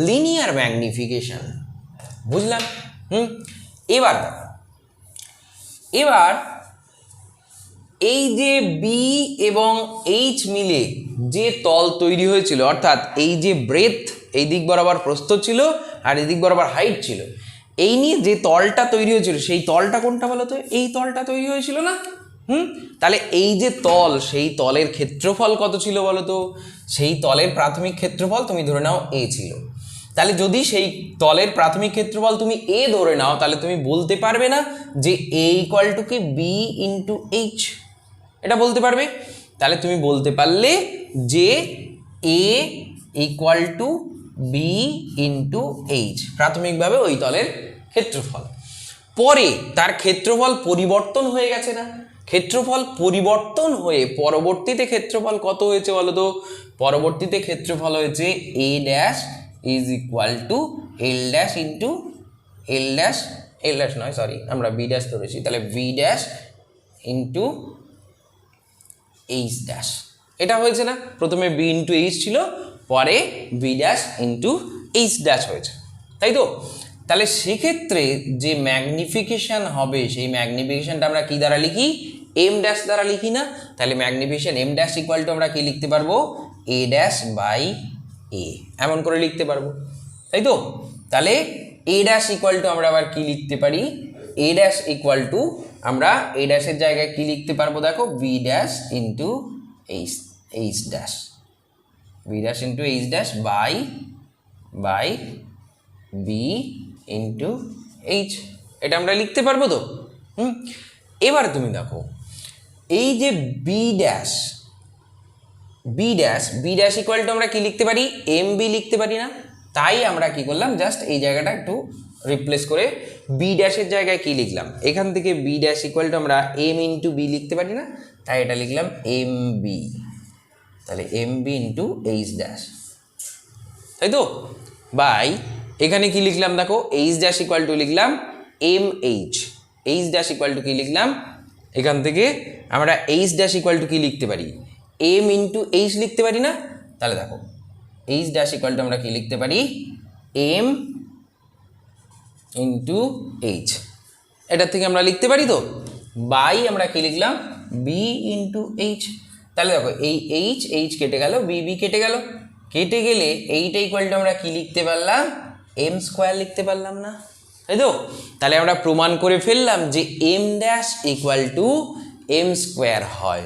লিনিয়ার ম্যাগনিফিকেশন। বুঝলাম? এবার এই যে বি এবং এইচ মিলে যে তল তৈরি হয়েছিল, অর্থাৎ এই যে ব্রেথ এই দিক বরাবর প্রস্থ ছিল আর এই দিক বরাবর হাইট ছিল, এই নিয়ে যে তলটা তৈরি হয়েছিল সেই তলটা কোনটা বলো তো? এই তলটা তৈরি হয়েছিল না? তাহলে এই যে তল, সেই তলের ক্ষেত্রফল কত ছিল বলো তো? সেই তলের প্রাথমিক ক্ষেত্রফল তুমি ধরে নাও এ ছিল। তাহলে যদি সেই তলের প্রাথমিক ক্ষেত্রফল তুমি এ ধরে নাও তাহলে তুমি বলতে পারবে না যে এ ইকুয়াল টু কি বি ইন্টু এইচ, এটা বলতে পারবে? তাহলে তুমি বলতে পারলে যে A equal to B into H, প্রাথমিকভাবে ওই তলের ক্ষেত্রফল। পরে তার ক্ষেত্রফল পরিবর্তন হয়ে গেছে না? ক্ষেত্রফল পরিবর্তন হয়ে পরবর্তীতে ক্ষেত্রফল কত হয়েছে বলো তো? পরবর্তীতে ক্ষেত্রফল হয়েছে A dash is equal to L dash into L dash নয় সরি আমরা বি ড্যাশ ধরেছি, তাহলে B dash into H dash. এটা হয়েছে না? প্রথমে বি ইন্টু এইচ ছিল, পরে B dash into H dash হয়েছে, তাই তো? তাহলে সেক্ষেত্রে যে ম্যাগনিফিকেশন হবে সেই ম্যাগনিফিকেশনটা আমরা কি দ্বারা লিখি? এম ড্যাশ দ্বারা লিখি না? তাহলে magnification M dash equal to আমরা কি লিখতে পারবো? এ ড্যাশ বাই এ, এমন করে লিখতে পারবো, তাই তো? তাহলে এ ড্যাশ ইকুয়াল টু আমরা আবার কি লিখতে পারি? এ ড্যাশ ইকুয়াল টু আমরা এ ড্যাশের জায়গায় কি লিখতে পারবো? দেখো B dash into H dash. B dash into H dash by B into H, এটা আমরা লিখতে পারবো তো? এবার তুমি দেখো এই যে বি ড্যাশ ইকুয়াল টু আমরা কি লিখতে পারি, এম বি লিখতে পারি না? তাই আমরা কি করলাম, জাস্ট এই জায়গাটা একটু রিপ্লেস করে বি ড্যাশের জায়গায় কি লিখলাম, এখান থেকে বি ড্যাশ ইকুয়াল টু আমরা এম ইন্টু বি লিখতে পারি না, তাই এটা লিখলাম এম বি। তাহলে M B into H dash, তাই তো? বাই এখানে কি লিখলাম দেখো, এইচ ড্যাশ ইকুয়াল টু লিখলাম M H dash equal to কি লিখলাম, এখান থেকে আমরা এইচ ড্যাশ ইকুয়াল টু কি লিখতে পারি, এম ইন্টু এইচ লিখতে পারি না? তাহলে দেখো এইচ ড্যাশ ইকুয়াল টু আমরা কি লিখতে পারি, এম ইন্টু এইচ, এটার থেকে আমরা লিখতে পারি তো? বাই আমরা কি লিখলাম, বি ইন্টু এইচ। তাহলে দেখো এই এইচ কেটে গেল, বি কেটে গেল, কেটে গেলে এইটা ইকুয়াল টু আমরা কি লিখতে পারলাম, এম স্কোয়ার লিখতে পারলাম না, তাই তো? তাহলে আমরা প্রমাণ করে ফেললাম যে M dash equal to M square হয়।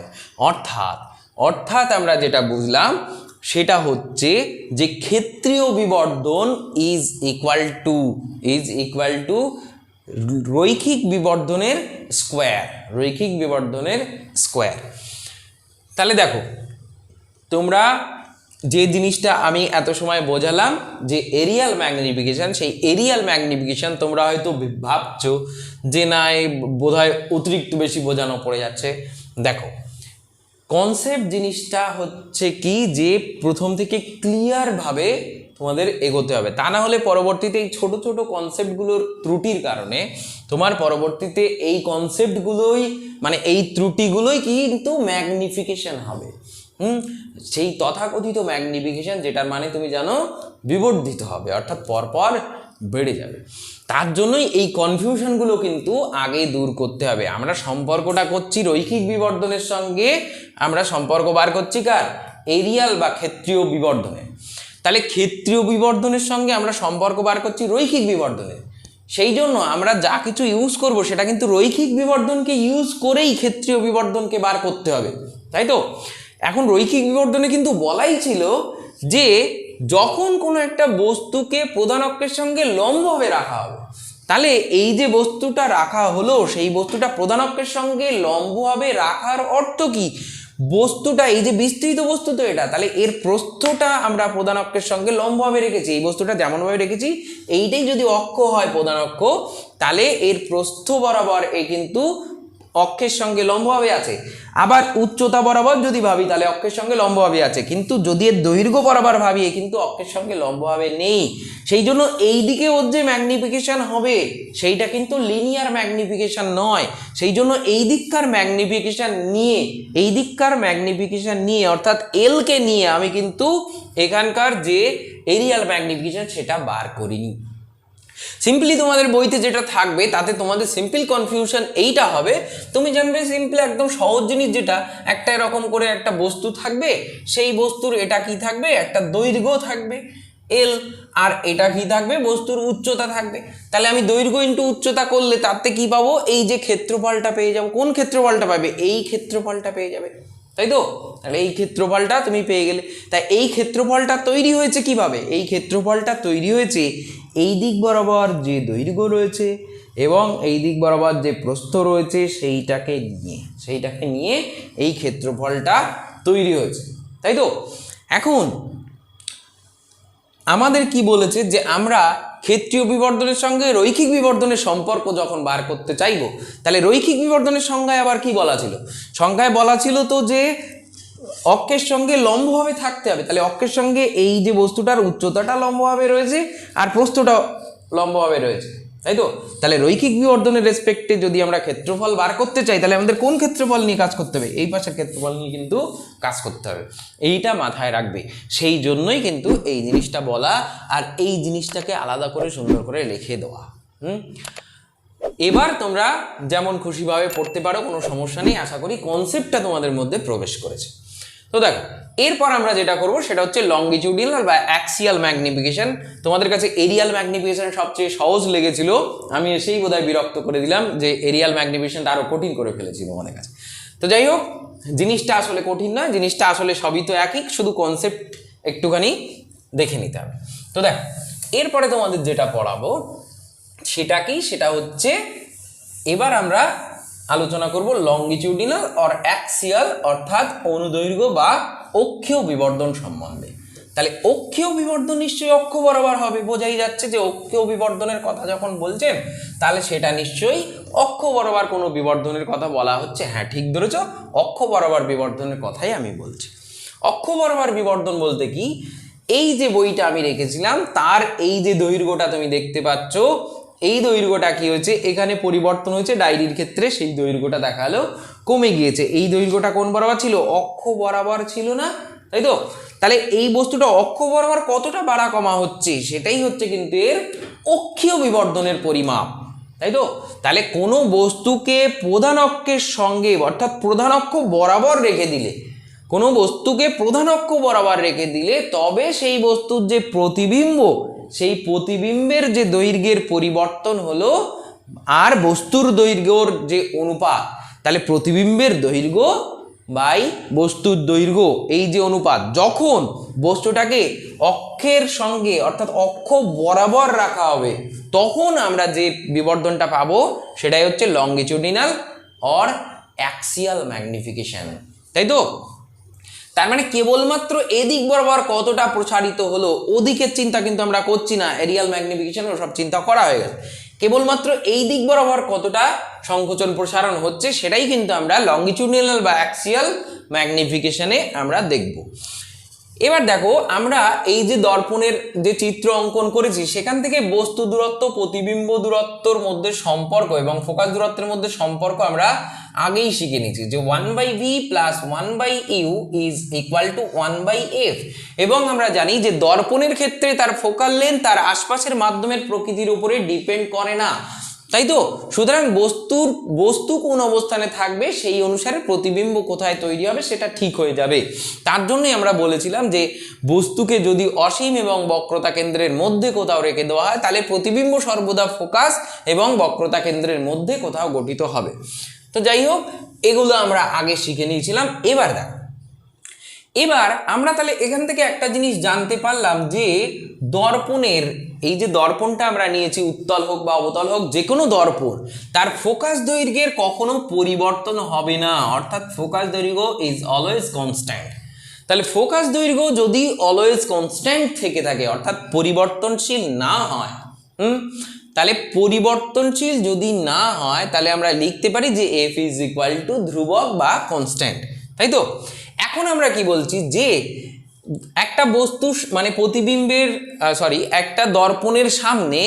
অর্থাৎ আমরা যেটা বুঝলাম সেটা হচ্ছে যে ক্ষেত্রীয় বিবর্ধন ইজ ইকুয়াল টু রৈখিক বিবর্ধনের স্কোয়ার। তাহলে দেখো তোমরা যে জিনিসটা আমি এত সময় বোঝালাম যে এরিয়াল ম্যাগনিফিকেশন, সেই এরিয়াল ম্যাগনিফিকেশন তোমরা হয়তো ভাবছো যে না বোধহয় অতিরিক্ত বেশি বোঝানো পড়ে যাচ্ছে। দেখো কনসেপ্ট জিনিসটা হচ্ছে কি, যে প্রথম থেকে ক্লিয়ারভাবে তোমাদের এগোতে হবে, তা না হলে পরবর্তীতে এই ছোট ছোট কনসেপ্টগুলোর ত্রুটির কারণে তোমার পরবর্তীতে এই কনসেপ্টগুলোই মানে এই ত্রুটিগুলোই কিন্তু ম্যাগনিফিকেশন হবে। সেই তথাকথিত ম্যাগনিফিকেশন, যেটার মানে তুমি জানো বিবর্ধিত হবে, অর্থাৎ পরপর বেড়ে যাবে। তার জন্যই এই কনফিউশনগুলো কিন্তু আগে দূর করতে হবে। আমরা সম্পর্কটা করছি রৈখিক বিবর্ধনের সঙ্গে, আমরা সম্পর্ক বার করছি কার, এরিয়াল বা ক্ষেত্রীয় বিবর্ধনের। তাহলে ক্ষেত্রীয় বিবর্ধনের সঙ্গে আমরা সম্পর্ক বার করছি রৈখিক বিবর্ধনের, সেই জন্য আমরা যা কিছু ইউজ করব সেটা কিন্তু রৈখিক বিবর্ধনকে ইউজ করেই ক্ষেত্রীয় বিবর্ধনকে বার করতে হবে, তাই তো? এখন রৈখিক বিবর্ধনে কিন্তু বলাই ছিল যে যখন কোনো একটা বস্তুকে প্রধান অক্ষের সঙ্গে লম্বভাবে রাখা হবে, তাহলে এই যে বস্তুটা রাখা হলো সেই বস্তুটা প্রধান অক্ষের সঙ্গে লম্বভাবে রাখার অর্থ কি, বস্তুটা এই যে বিস্তৃত বস্তু তো এটা, তাহলে এর প্রস্থটা আমরা প্রধান অক্ষের সঙ্গে লম্বভাবে রেখেছি, এই বস্তুটা যেমনভাবে রেখেছি এইটাই যদি অক্ষ হয় প্রধান অক্ষ, তাহলে এর প্রস্থ বরাবর এ কিন্তু অক্ষের সঙ্গে লম্বভাবে আছে। আবার উচ্চতা বরাবর যদি ভাবি তাহলে অক্ষের সঙ্গে লম্বভাবে আছে, কিন্তু যদি এর দৈর্ঘ্য বরাবর ভাবি কিন্তু অক্ষের সঙ্গে লম্বভাবে নেই। সেই জন্য এই দিকে ওর যে ম্যাগনিফিকেশন হবে সেইটা কিন্তু লিনিয়ার ম্যাগনিফিকেশন নয়। সেই জন্য এই দিককার ম্যাগনিফিকেশন নিয়ে অর্থাৎ এলকে নিয়ে আমি কিন্তু এখানকার যে এরিয়াল ম্যাগনিফিকেশন সেটা বার করিনি। সিম্পলি তোমাদের বইতে যেটা থাকবে তাতে তোমাদের সিম্পল কনফিউশন এইটা হবে, তুমি জানবে সিম্পলি একদম সহজ জিনিস, যেটা একটা এরকম করে একটা বস্তু থাকবে, সেই বস্তুর এটা কি থাকবে, একটা দৈর্ঘ্য থাকবে এল, আর এটা কি থাকবে, বস্তুর উচ্চতা থাকবে। তাহলে আমি দৈর্ঘ্য ইন্টু উচ্চতা করলে তাতে কি পাবো, এই যে ক্ষেত্রফলটা পেয়ে যাবো। কোন ক্ষেত্রফলটা পাবে, এই ক্ষেত্রফলটা পেয়ে যাবে, তাই তো? তাহলে এই ক্ষেত্রফলটা তুমি পেয়ে গেলে। তাই এই ক্ষেত্রফলটা তৈরি হয়েছে কিভাবে, এই ক্ষেত্রফলটা তৈরি হয়েছে এই দিক বরাবর যে দৈর্ঘ্য রয়েছে এবং এই দিক বরাবর যে প্রস্থ রয়েছে সেইটাকে নিয়ে এই ক্ষেত্রফলটা তৈরি হয়েছে, তাই তো? এখন আমাদের কি বলেছে যে আমরা ক্ষেত্রীয় বিবর্ধনের সঙ্গে রৈখিক বিবর্ধনের সম্পর্ক যখন বার করতে চাইবো, তাহলে রৈখিক বিবর্ধনের সংজ্ঞায় আবার কি বলা ছিল, সংজ্ঞায় বলা ছিল তো যে অক্ষের সঙ্গে লম্বভাবে থাকতে হবে। তাহলে অক্ষের সঙ্গে এই যে বস্তুটার উচ্চতাটা লম্বভাবে রয়েছে আর প্রস্থটা লম্বভাবে রয়েছে, তাই তো? তাহলে রৈখিক বিবর্ধনের রেসপেক্টে যদি আমরা ক্ষেত্রফল বার করতে চাই তাহলে আমাদের কোন ক্ষেত্রফল নিয়ে কাজ করতে হবে, এই পাশের ক্ষেত্রফল নিয়ে কিন্তু কাজ করতে হবে। এইটা মাথায় রাখবে, সেই জন্যই কিন্তু এই জিনিসটা বলা আর এই জিনিসটাকে আলাদা করে সুন্দর করে লিখে দেওয়া। এবার তোমরা যেমন খুশিভাবে পড়তে পারো, কোনো সমস্যা নেই। আশা করি কনসেপ্টটা তোমাদের মধ্যে প্রবেশ করেছে। তো দেখো এরপর আমরা যেটা করবো সেটা হচ্ছে লংগিটিউডিনাল বা অ্যাক্সিয়াল ম্যাগনিফিকেশন। তোমাদের কাছে এরিয়াল ম্যাগনিফিকেশন সবচেয়ে সহজ লেগেছিল, আমি এসেই বোধহয় বিরক্ত করে দিলাম যে এরিয়াল ম্যাগনিফিকেশনটা আরও কঠিন করে ফেলেছি তোমাদের কাছে। তো যাই হোক, জিনিসটা আসলে কঠিন নয়, জিনিসটা আসলে সবই তো একই, শুধু কনসেপ্ট একটুখানি দেখে নিতে হবে। তো দেখ এরপরে তোমাদের যেটা পড়াবো সেটা কি, সেটা হচ্ছে এবার আমরা আলোচনা করব লঙ্গিটিউডিনাল অর অ্যাক্সিয়াল অর্থাৎ অনুদৈর্ঘ্য বা অক্ষীয় বিবর্ধন সম্বন্ধে। তাহলে অক্ষীয় বিবর্ধন নিশ্চয়ই অক্ষ বরাবর হবে, বোঝাই যাচ্ছে যে অক্ষীয় বিবর্ধনের কথা যখন বলছেন তাহলে সেটা নিশ্চয়ই অক্ষ বরাবর কোনো বিবর্ধনের কথা বলা হচ্ছে। হ্যাঁ ঠিক ধরেছ, অক্ষ বরাবর বিবর্ধনের কথাই আমি বলছি। অক্ষ বরাবর বিবর্ধন বলতে কি, এই যে বইটা আমি রেখেছিলাম তার এই যে দৈর্ঘ্যটা তুমি দেখতে পাচ্ছ, এই দৈর্ঘ্যটা কি হয়েছে এখানে পরিবর্তন হয়েছে ডায়েরির ক্ষেত্রে, সেই দৈর্ঘ্যটা দেখালো কমে গিয়েছে। এই দৈর্ঘ্যটা কোন বরাবর ছিল, অক্ষ বরাবর ছিল না, তাই তো? তাহলে এই বস্তুটা অক্ষ বরাবর কতটা বাড়া কমা হচ্ছে সেটাই হচ্ছে কিন্তু এর অক্ষীয় বিবর্ধনের পরিমাপ, তাই তো? তাহলে কোনো বস্তুকে প্রধান অক্ষের সঙ্গে অর্থাৎ প্রধান অক্ষ বরাবর রেখে দিলে, কোনো বস্তুকে প্রধান অক্ষ বরাবর রেখে দিলে তবে সেই বস্তুর যে প্রতিবিম্ব, সেই প্রতিবিম্বের যে দৈর্ঘ্যের পরিবর্তন হলো আর বস্তুর দৈর্ঘ্যর যে অনুপাত, তাহলে প্রতিবিম্বের দৈর্ঘ্য বাই বস্তুর দৈর্ঘ্য এই যে অনুপাত, যখন বস্তুটাকে অক্ষের সঙ্গে অর্থাৎ অক্ষ বরাবর রাখা হবে তখন আমরা যে বিবর্ধনটা পাবো সেটাই হচ্ছে লঙ্গিটিউডিনাল অর অ্যাক্সিয়াল ম্যাগনিফিকেশন, তাই তো? তার মানে কেবলমাত্র এদিক বরাবর কতটা প্রসারিত হলো ওদিকের চিন্তা কিন্তু আমরা করছি না, এরিয়াল ম্যাগনিফিকেশন সব চিন্তা করা হয়ে গেছে, কেবলমাত্র এই দিক বরাবর কতটা সংকোচন প্রসারণ হচ্ছে সেটাই কিন্তু আমরা লঙ্গিটিউডিনাল বা অ্যাক্সিয়াল ম্যাগনিফিকেশনে আমরা দেখব। এবার দেখো আমরা এই যে দর্পণের যে চিত্র অঙ্কন করেছি সেখান থেকে বস্তু দূরত্ব প্রতিবিম্ব দূরত্বর মধ্যে সম্পর্ক এবং ফোকাস দূরত্বের মধ্যে সম্পর্ক আমরা আগেই শিখে নিয়েছি যে 1/v plus 1/u is equal two 1/f, এবং আমরা জানি যে দর্পণের ক্ষেত্রে তার ফোকাল লেন্থ তার আশপাশের মাধ্যমের প্রকৃতির উপরে ডিপেন্ড করে না, তাই তো? সুতরাং বস্তু কোন অবস্থানে থাকবে সেই অনুসারে প্রতিবিম্ব কোথায় তৈরি হবে সেটা ঠিক হয়ে যাবে। তার জন্যই আমরা বলেছিলাম যে বস্তুকে যদি অসীম এবং বক্রতা কেন্দ্রের মধ্যে কোথাও রেখে দেওয়া হয় তাহলে প্রতিবিম্ব সর্বদা ফোকাস এবং বক্রতা কেন্দ্রের মধ্যে কোথাও গঠিত হবে। তো যাই হোক, এগুলো আমরা আগে শিখে নিয়েছিলাম। এবার আমরা তাহলে এখান থেকে একটা জিনিস জানতে পারলাম যে দর্পণের এই যে দর্পণটা আমরা নিয়েছি, উত্তল হোক বা অবতল হোক যে কোনো দর্পণ, তার ফোকাস দৈর্ঘ্যের কখনো পরিবর্তন হবে না, অর্থাৎ ফোকাস দৈর্ঘ্য ইজ অলওয়েজ কনস্ট্যান্ট। তাহলে ফোকাস দৈর্ঘ্য যদি অলওয়েজ কনস্ট্যান্ট থেকে থাকে অর্থাৎ পরিবর্তনশীল না হয়, তাহলে পরিবর্তনশীল যদি না হয় তাহলে আমরা লিখতে পারি যে এফ ইজ ইকুয়াল টু ধ্রুবক বা কনস্ট্যান্ট, তাই তো? এখন আমরা কি বলছি যে একটা বস্তু মানে প্রতিবিম্বের একটা দর্পণের সামনে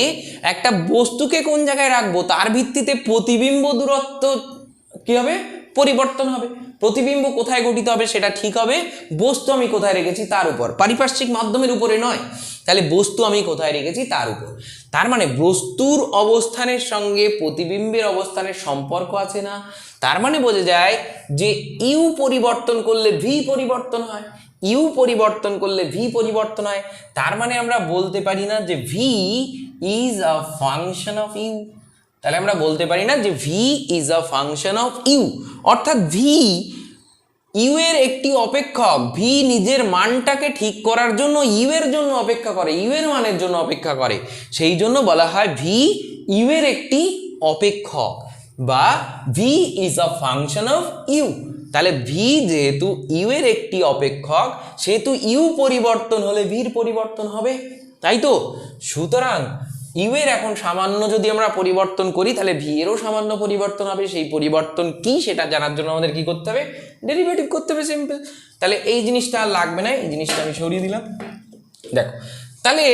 একটা বস্তুকে কোন জায়গায় রাখবো তার ভিত্তিতে প্রতিবিম্ব দূরত্ব কি হবে, পরিবর্তন হবে। প্রতিবিম্ব কোথায় গঠিত হবে সেটা ঠিক হবে বস্তু আমি কোথায় রেখেছি তার উপর, পারিপার্শ্বিক মাধ্যমের উপরে নয়। তাহলে বস্তু আমি কোথায় রেখেছি তার উপর, তার মানে বস্তুর অবস্থানের সঙ্গে প্রতিবিম্বের অবস্থানের সম্পর্ক আছে না? তার মানে বোঝা যায় যে ইউ পরিবর্তন করলে ভি পরিবর্তন হয়, ইউ পরিবর্তন করলে ভি পরিবর্তন হয়। তার মানে আমরা বলতে পারি না যে V is a function of U, তাহলে আমরা বলতে পারি না যে V is a function of U, অর্থাৎ ভি ইউ এর একটি অপেক্ষক, ভি নিজের মানটাকে ঠিক করার জন্য ইউ এর জন্য অপেক্ষা করে, ইউ এর মানের জন্য অপেক্ষা করে, সেই জন্য বলা হয় ভি ইউ এর একটি অপেক্ষক বা V is a function of U. তাহলে ভি যেহেতু ইউ এর একটি অপেক্ষক সেহেতু ইউ পরিবর্তন হলে ভির পরিবর্তন হবে, তাই তো? সুতরাং ইউ এর এখন সামান্য যদি আমরা পরিবর্তন করি তাহলে ভি এরও সামান্য পরিবর্তন হবে। সেই পরিবর্তন কি সেটা জানার জন্য আমাদের কি করতে হবে, ডেরিভেটিভ করতে হবে, সিম্পল। তাহলে এই জিনিসটা আর লাগবে না, এই জিনিসটা আমি সরিয়ে দিলাম। দেখো তাহলে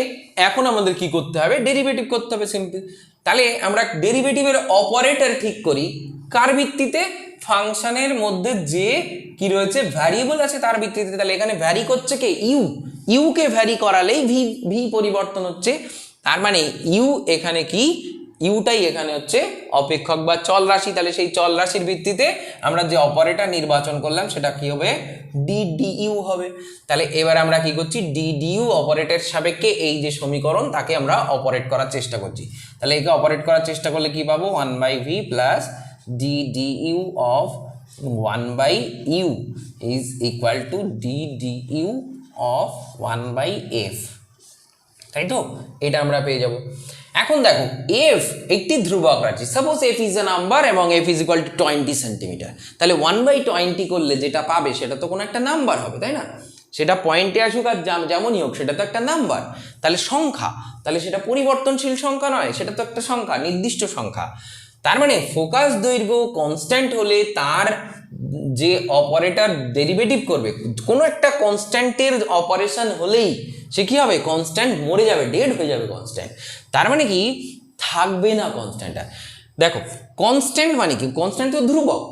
এখন আমাদের কি করতে হবে, ডেরিভেটিভ করতে হবে, সিম্পল। তাহলে আমরা ডেরিভেটিভের অপারেটর ঠিক করি কার ভিত্তিতে, ফাংশনের মধ্যে যে কি রয়েছে ভ্যারিয়েবল আছে তার ভিত্তিতে। তাহলে এখানে ভ্যারি করছে কে, ইউ, ইউকে ভ্যারি করালেই ভি ভি পরিবর্তন হচ্ছে। তার মানে ইউ এখানে কি, ইউটাই এখানে হচ্ছে অপেক্ষক বা চল রাশি। তাহলে সেই চল রাশির ভিত্তিতে আমরা যে অপারেটর নির্বাচন করলাম সেটা কি হবে, ডি ডি ইউ হবে। তাহলে এবার আমরা কি করছি, ডি ডি ইউ অপারেটর সাপেক্ষে এই যে সমীকরণ তাকে আমরা অপারেট করার চেষ্টা করছি। তাহলে একে অপারেট করার চেষ্টা করলে কি পাবো, 1/v plus D D U of 1/u is equal to D D U of 1/f, তাই তো? এটা আমরা পেয়ে যাব। এখন দেখো f একটি ধ্রুবক রাশি, suppose f is a number এবং f is equal two 20 centimetre, তাহলে 1/20 করলে যেটা পাবে সেটা তো কোনো একটা নাম্বার হবে, তাই না? সেটা পয়েন্টে আসুক আর যেমনই হোক সেটা তো একটা নাম্বার, তাহলে সংখ্যা, তাহলে সেটা পরিবর্তনশীল সংখ্যা নয়, সেটা তো একটা সংখ্যা, নির্দিষ্ট সংখ্যা। তার মানে ফোকাস দৈর্ঘ্য কনস্ট্যান্ট হলে তার যে অপারেটর ডেরিভেটিভ করবে, কোনো একটা কনস্ট্যান্টের অপারেশন হলেই সে কি হবে, কনস্ট্যান্ট মরে যাবে, ডেড হয়ে যাবে কনস্ট্যান্ট। তার মানে কি থাকবে না কনস্ট্যান্টটা। দেখো কনস্ট্যান্ট মানে কি, কনস্ট্যান্ট তো ধ্রুবক,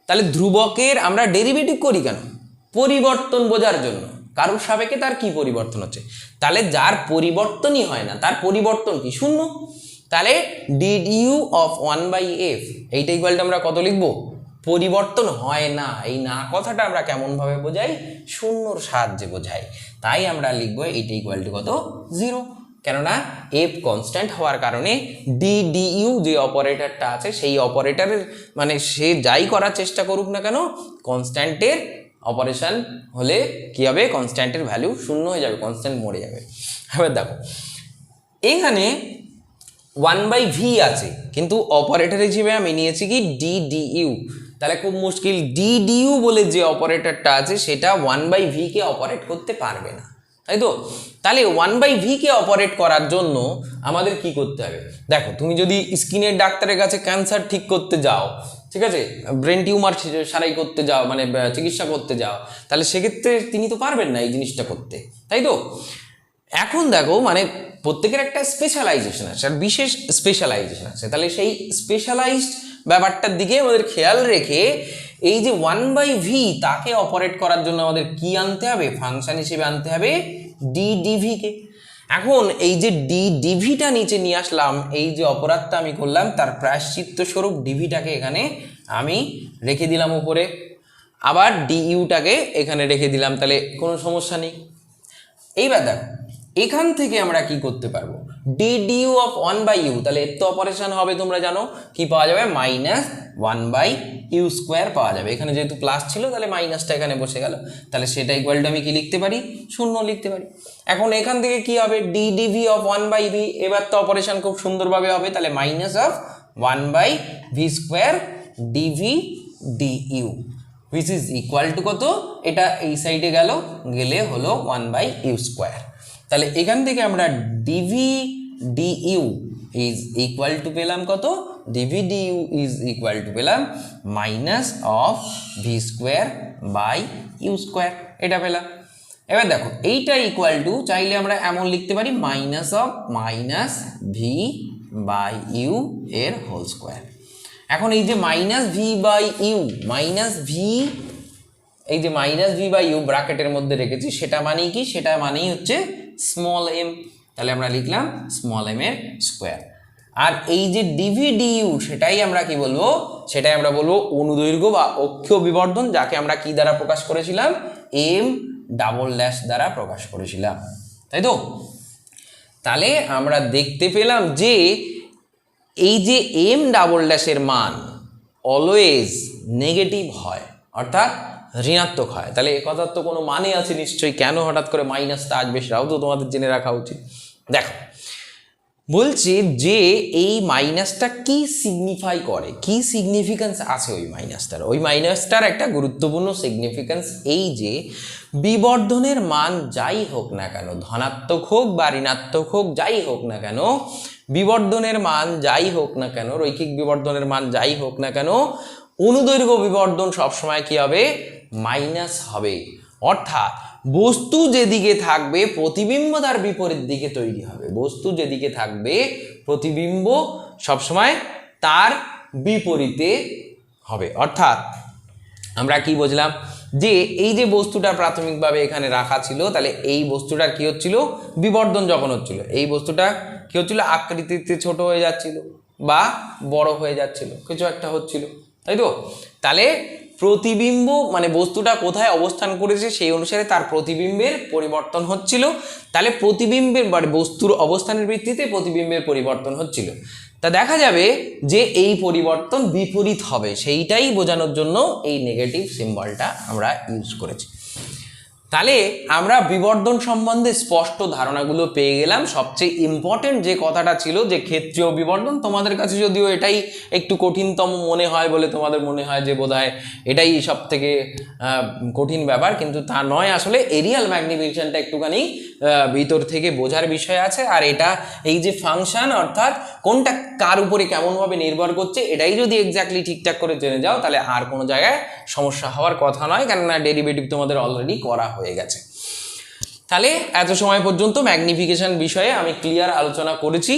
তাহলে ধ্রুবকের আমরা ডেরিভেটিভ করি কেন, পরিবর্তন বোঝার জন্য, কারোর সাপেক্ষে তার কি পরিবর্তন হচ্ছে। তাহলে যার পরিবর্তনই হয় না তার পরিবর্তন কি, শূন্য। তাহলে du অফ 1/f এইটা ইকুয়াল টু আমরা কত লিখবো, পরিবর্তন হয় না, এই না কথাটা আমরা কেমন ভাবে বোঝাই, শূন্যর সাহায্যে বোঝাই, তাই আমরা লিখবো এইটা ইকুয়াল টু কত, 0। কেননা f কনস্ট্যান্ট হওয়ার কারণে du যে অপারেটরটা আছে সেই অপারেটরের মানে সে যাই করার চেষ্টা করুক না কেন, কনস্ট্যান্টের অপারেশন হলে কি হবে, কনস্ট্যান্টের ভ্যালু শূন্য হয়ে যাবে, কনস্ট্যান্ট মরে যাবে। এবার দেখো এখানে 1/v আছে, কিন্তু অপারেটর হিসেবে আমি নিয়েছি কি du, তাহলে খুব মুশকিল, du বলে যে অপারেটরটা আছে সেটা 1/v কে অপারেট করতে পারবে না, তাই তো? তাহলে 1/v কে অপারেট করার জন্য আমাদের কি করতে হবে, দেখো তুমি যদি স্কিনের ডাক্তারের কাছে ক্যান্সার ঠিক করতে যাও, ঠিক আছে, ব্রেন টিউমার সারাই করতে যাও, মানে চিকিৎসা করতে যাও, তাহলে সেক্ষেত্রে তিনি তো পারবেন না এই জিনিসটা করতে, তাই তো? এখন দেখো মানে প্রত্যেকের একটা স্পেশালাইজেশন আছে, আর বিশেষ স্পেশালাইজেশন আছে, তাহলে সেই স্পেশালাইজড ব্যাপারটার দিকে আমাদের খেয়াল রেখে এই যে 1/v তাকে অপারেট করার জন্য আমাদের কি আনতে হবে, ফাংশন হিসেবে আনতে হবে ddv কে। এখন এই যে ddvটা নিচে নিয়ে আসলাম, এই যে অপরাধটা আমি করলাম তার প্রায়শ্চিত্ত স্বরূপ ডিভিটাকে এখানে আমি রেখে দিলাম উপরে, আবার ডিউটাকে এখানে রেখে দিলাম, তাহলে কোনো সমস্যা নেই। এইবার দেখো এখান থেকে আমরা কি করতে পারবো, du অফ 1/u, তাহলে এর তো অপারেশন হবে, তোমরা জানো কি পাওয়া যাবে, -1/u² পাওয়া যাবে। এখানে যেহেতু প্লাস ছিল তাহলে মাইনাসটা এখানে বসে গেল, তাহলে সেটা ইকুয়াল টু আমি কি লিখতে পারি, শূন্য লিখতে পারি। এখন এখান থেকে কি হবে, ddv অফ 1/v, এবার তো অপারেশন খুব সুন্দরভাবে হবে, তাহলে -1/v² dv du which is equal to কত, এটা এই সাইডে গেলে হলো 1/u²। তাহলে এখান থেকে আমরা dv du is equal to পেলাম কত, dv du is equal to পেলাম -v²/u², এটা পেলাম। এবার দেখো এইটা ইকুয়াল টু চাইলে আমরা এমন লিখতে পারি -v/u এর হোল স্কোয়ার। এখন এই যে -v/u, এই যে -v/u ব্র্যাকেটের মধ্যে রেখেছি, সেটা মানেই কি, সেটা মানেই হচ্ছে স্মল m, তাহলে আমরা লিখলাম স্মল m এর স্কোয়ার। আর এই যে dv du সেটাই আমরা কি বলবো, সেটাই আমরা বলবো অনুদৈর্ঘ্য বা অক্ষীয় বিবর্ধন, যাকে আমরা কি দ্বারা প্রকাশ করেছিলাম, m ডাবল ড্যাশ দ্বারা প্রকাশ করেছিলাম, তাই তো? তাহলে আমরা দেখতে পেলাম যে এই যে m ডাবল ড্যাশের মান অলওয়েজ নেগেটিভ হয়, অর্থাৎ ঋণাত্মক হয়। তাহলে এ কথার তো কোনো মানে আছে নিশ্চয়ই, কেন হঠাৎ করে মাইনাসটা আসবে সেটাও তো তোমাদের জেনে রাখা উচিত। দেখো বলছে যে এই মাইনাসটা কি সিগনিফাই করে, কি সিগনিফিক্যান্স আছে ওই মাইনাসটার, ওই মাইনাসটার একটা গুরুত্বপূর্ণ সিগনিফিক্যান্স এই যে বিবর্ধনের মান যাই হোক না কেন, ধনাত্মক হোক বা ঋণাত্মক হোক, যাই হোক না কেন, বিবর্ধনের মান যাই হোক না কেন, রৈখিক বিবর্ধনের মান যাই হোক না কেন, অনুদৈর্ঘ্য বিবর্ধন সবসময় কি হবে, মাইনাস হবে। অর্থাৎ বস্তু যেদিকে থাকবে প্রতিবিম্ব তার বিপরীত দিকে তৈরি হবে, বস্তু যেদিকে থাকবে প্রতিবিম্ব সবসময় তার বিপরীতে হবে। অর্থাৎ আমরা কি বুঝলাম, যে এই যে বস্তুটা প্রাথমিকভাবে এখানে রাখা ছিল, তাহলে এই বস্তুটার কি হচ্ছিল, বিবর্ধন যখন হচ্ছিল, এই বস্তুটা কি হচ্ছিল, আকৃতিতে ছোট হয়ে যাচ্ছিল বা বড় হয়ে যাচ্ছিল, কিছু একটা হচ্ছিল, তাই তো? তাহলে প্রতিবিম্ব মানে বস্তুটা কোথায় অবস্থান করেছে সেই অনুসারে তার প্রতিবিম্বের পরিবর্তন হচ্ছিল, তাহলে প্রতিবিম্বের মানে বস্তুর অবস্থানের ভিত্তিতে প্রতিবিম্বের পরিবর্তন হচ্ছিল। তা দেখা যাবে যে এই পরিবর্তন বিপরীত হবে, সেইটাই বোঝানোর জন্য এই নেগেটিভ সিম্বলটা আমরা ইউজ করেছি। তাহলে আমরা বিবর্ধন সম্বন্ধে স্পষ্ট ধারণাগুলো পেয়ে গেলাম। সবচেয়ে ইম্পর্টেন্ট যে কথাটা ছিল যে ক্ষেত্রীয় বিবর্ধন, তোমাদের কাছে যদিও এটাই একটু কঠিনতম মনে হয় বলে তোমাদের মনে হয় যে বোধহয় এটাই সব থেকে কঠিন ব্যাপার, কিন্তু তা নয়। আসলে এরিয়াল ম্যাগনিফিকেশনটা একটুখানি ভিতর থেকে বোঝার বিষয় আছে। আর এটা এই যে ফাংশন, অর্থাৎ কোনটা কার উপরে কেমনভাবে নির্ভর করছে, এটাই যদি এক্স্যাক্টলি ঠিকঠাক করে জেনে যাও তাহলে আর কোনো জায়গায় সমস্যা হওয়ার কথা নয়, কেননা ডেরিভেটিভ তোমাদের অলরেডি করা হয়ে গেছে। তাহলে এত সময় পর্যন্ত ম্যাগনিফিকেশন বিষয়ে আমি ক্লিয়ার আলোচনা করেছি,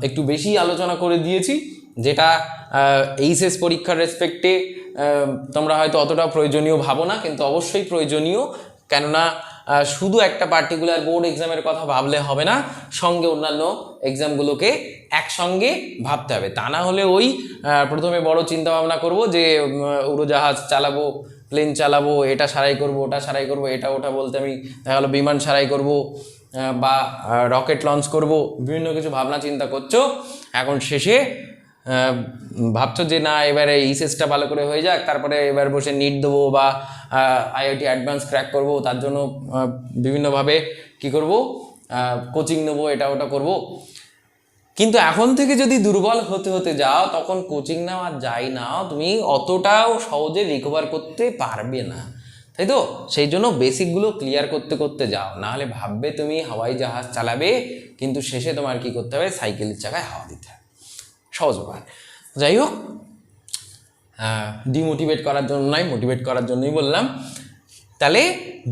একটু বেশি আলোচনা করে দিয়েছি, যেটা এইচএস পরীক্ষার রেসপেক্টে তোমরা হয়তো অতটা প্রয়োজনীয় ভাবো না, কিন্তু অবশ্যই প্রয়োজনীয়। কেননা শুধু একটা পার্টিকুলার বোর্ড এক্সামের কথা ভাবলে হবে না, সঙ্গে অন্যান্য এক্সামগুলোকে একসঙ্গে ভাবতে হবে। তা না হলে ওই প্রথমে বড় চিন্তা ভাবনা করবো যে উড়োজাহাজ চালাবো, প্লেন চালাবো, এটা সারাই করব, ওটা সারাই করব, এটা ওটা বলতে আমি দেখা গেলো বিমান সারাই করব বা রকেট লঞ্চ করব, বিভিন্ন কিছু ভাবনা চিন্তা করছো। এখন শেষে ভাবছো যে না এবারে এইচএসটা ভালো করে হয়ে যাক, তারপরে এবার বসে নিট দেবো বা আইআইটি অ্যাডভান্স ক্র্যাক করব, তার জন্য বিভিন্নভাবে কি করব, কোচিং নেবো, এটা ওটা করব। কিন্তু এখন থেকে যদি দুর্বল হতে হতে যাও, তখন কোচিং নাও আর যাই নাও, তুমি অতটাও সহজে রিকভার করতে পারবে না, তাই তো? সেই জন্য বেসিকগুলো ক্লিয়ার করতে করতে যাও, নাহলে ভাববে তুমি হাওয়াই জাহাজ চালাবে, কিন্তু শেষে তোমার কি করতে হবে, সাইকেলের চাকায় হাওয়া দিতে হবে। সহজ ব্যাপার। যাই হোক, ডিমোটিভেট করার জন্য নয়, মোটিভেট করার জন্যই বললাম। তাহলে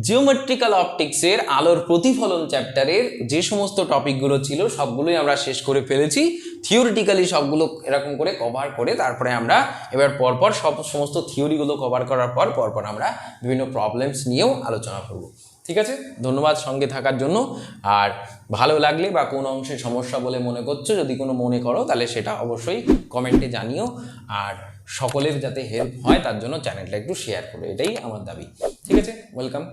জিওমেট্রিক্যাল অপটিক্সের আলোর প্রতিফলন চ্যাপ্টারের যে সমস্ত টপিকগুলো ছিল সবগুলোই আমরা শেষ করে ফেলেছি। থিওরিটিক্যালি সবগুলো এরকম করে কভার করে তারপরে আমরা এবার পরপর সমস্ত থিওরিগুলো কভার করার পরপর আমরা বিভিন্ন প্রবলেমস নিয়েও আলোচনা করব। ঠিক আছে, ধন্যবাদ সঙ্গে থাকার জন্য। আর ভালো লাগলে বা কোনো অংশে সমস্যা বলে মনে করছো, যদি কোনো মনে করো, তাহলে সেটা অবশ্যই কমেন্টে জানিও। আর সকলের যাতে হেল্প হয় তার জন্য চ্যানেলটা একটু শেয়ার করো, এটাই আমার দাবি। ঠিক আছে, ওয়েলকাম।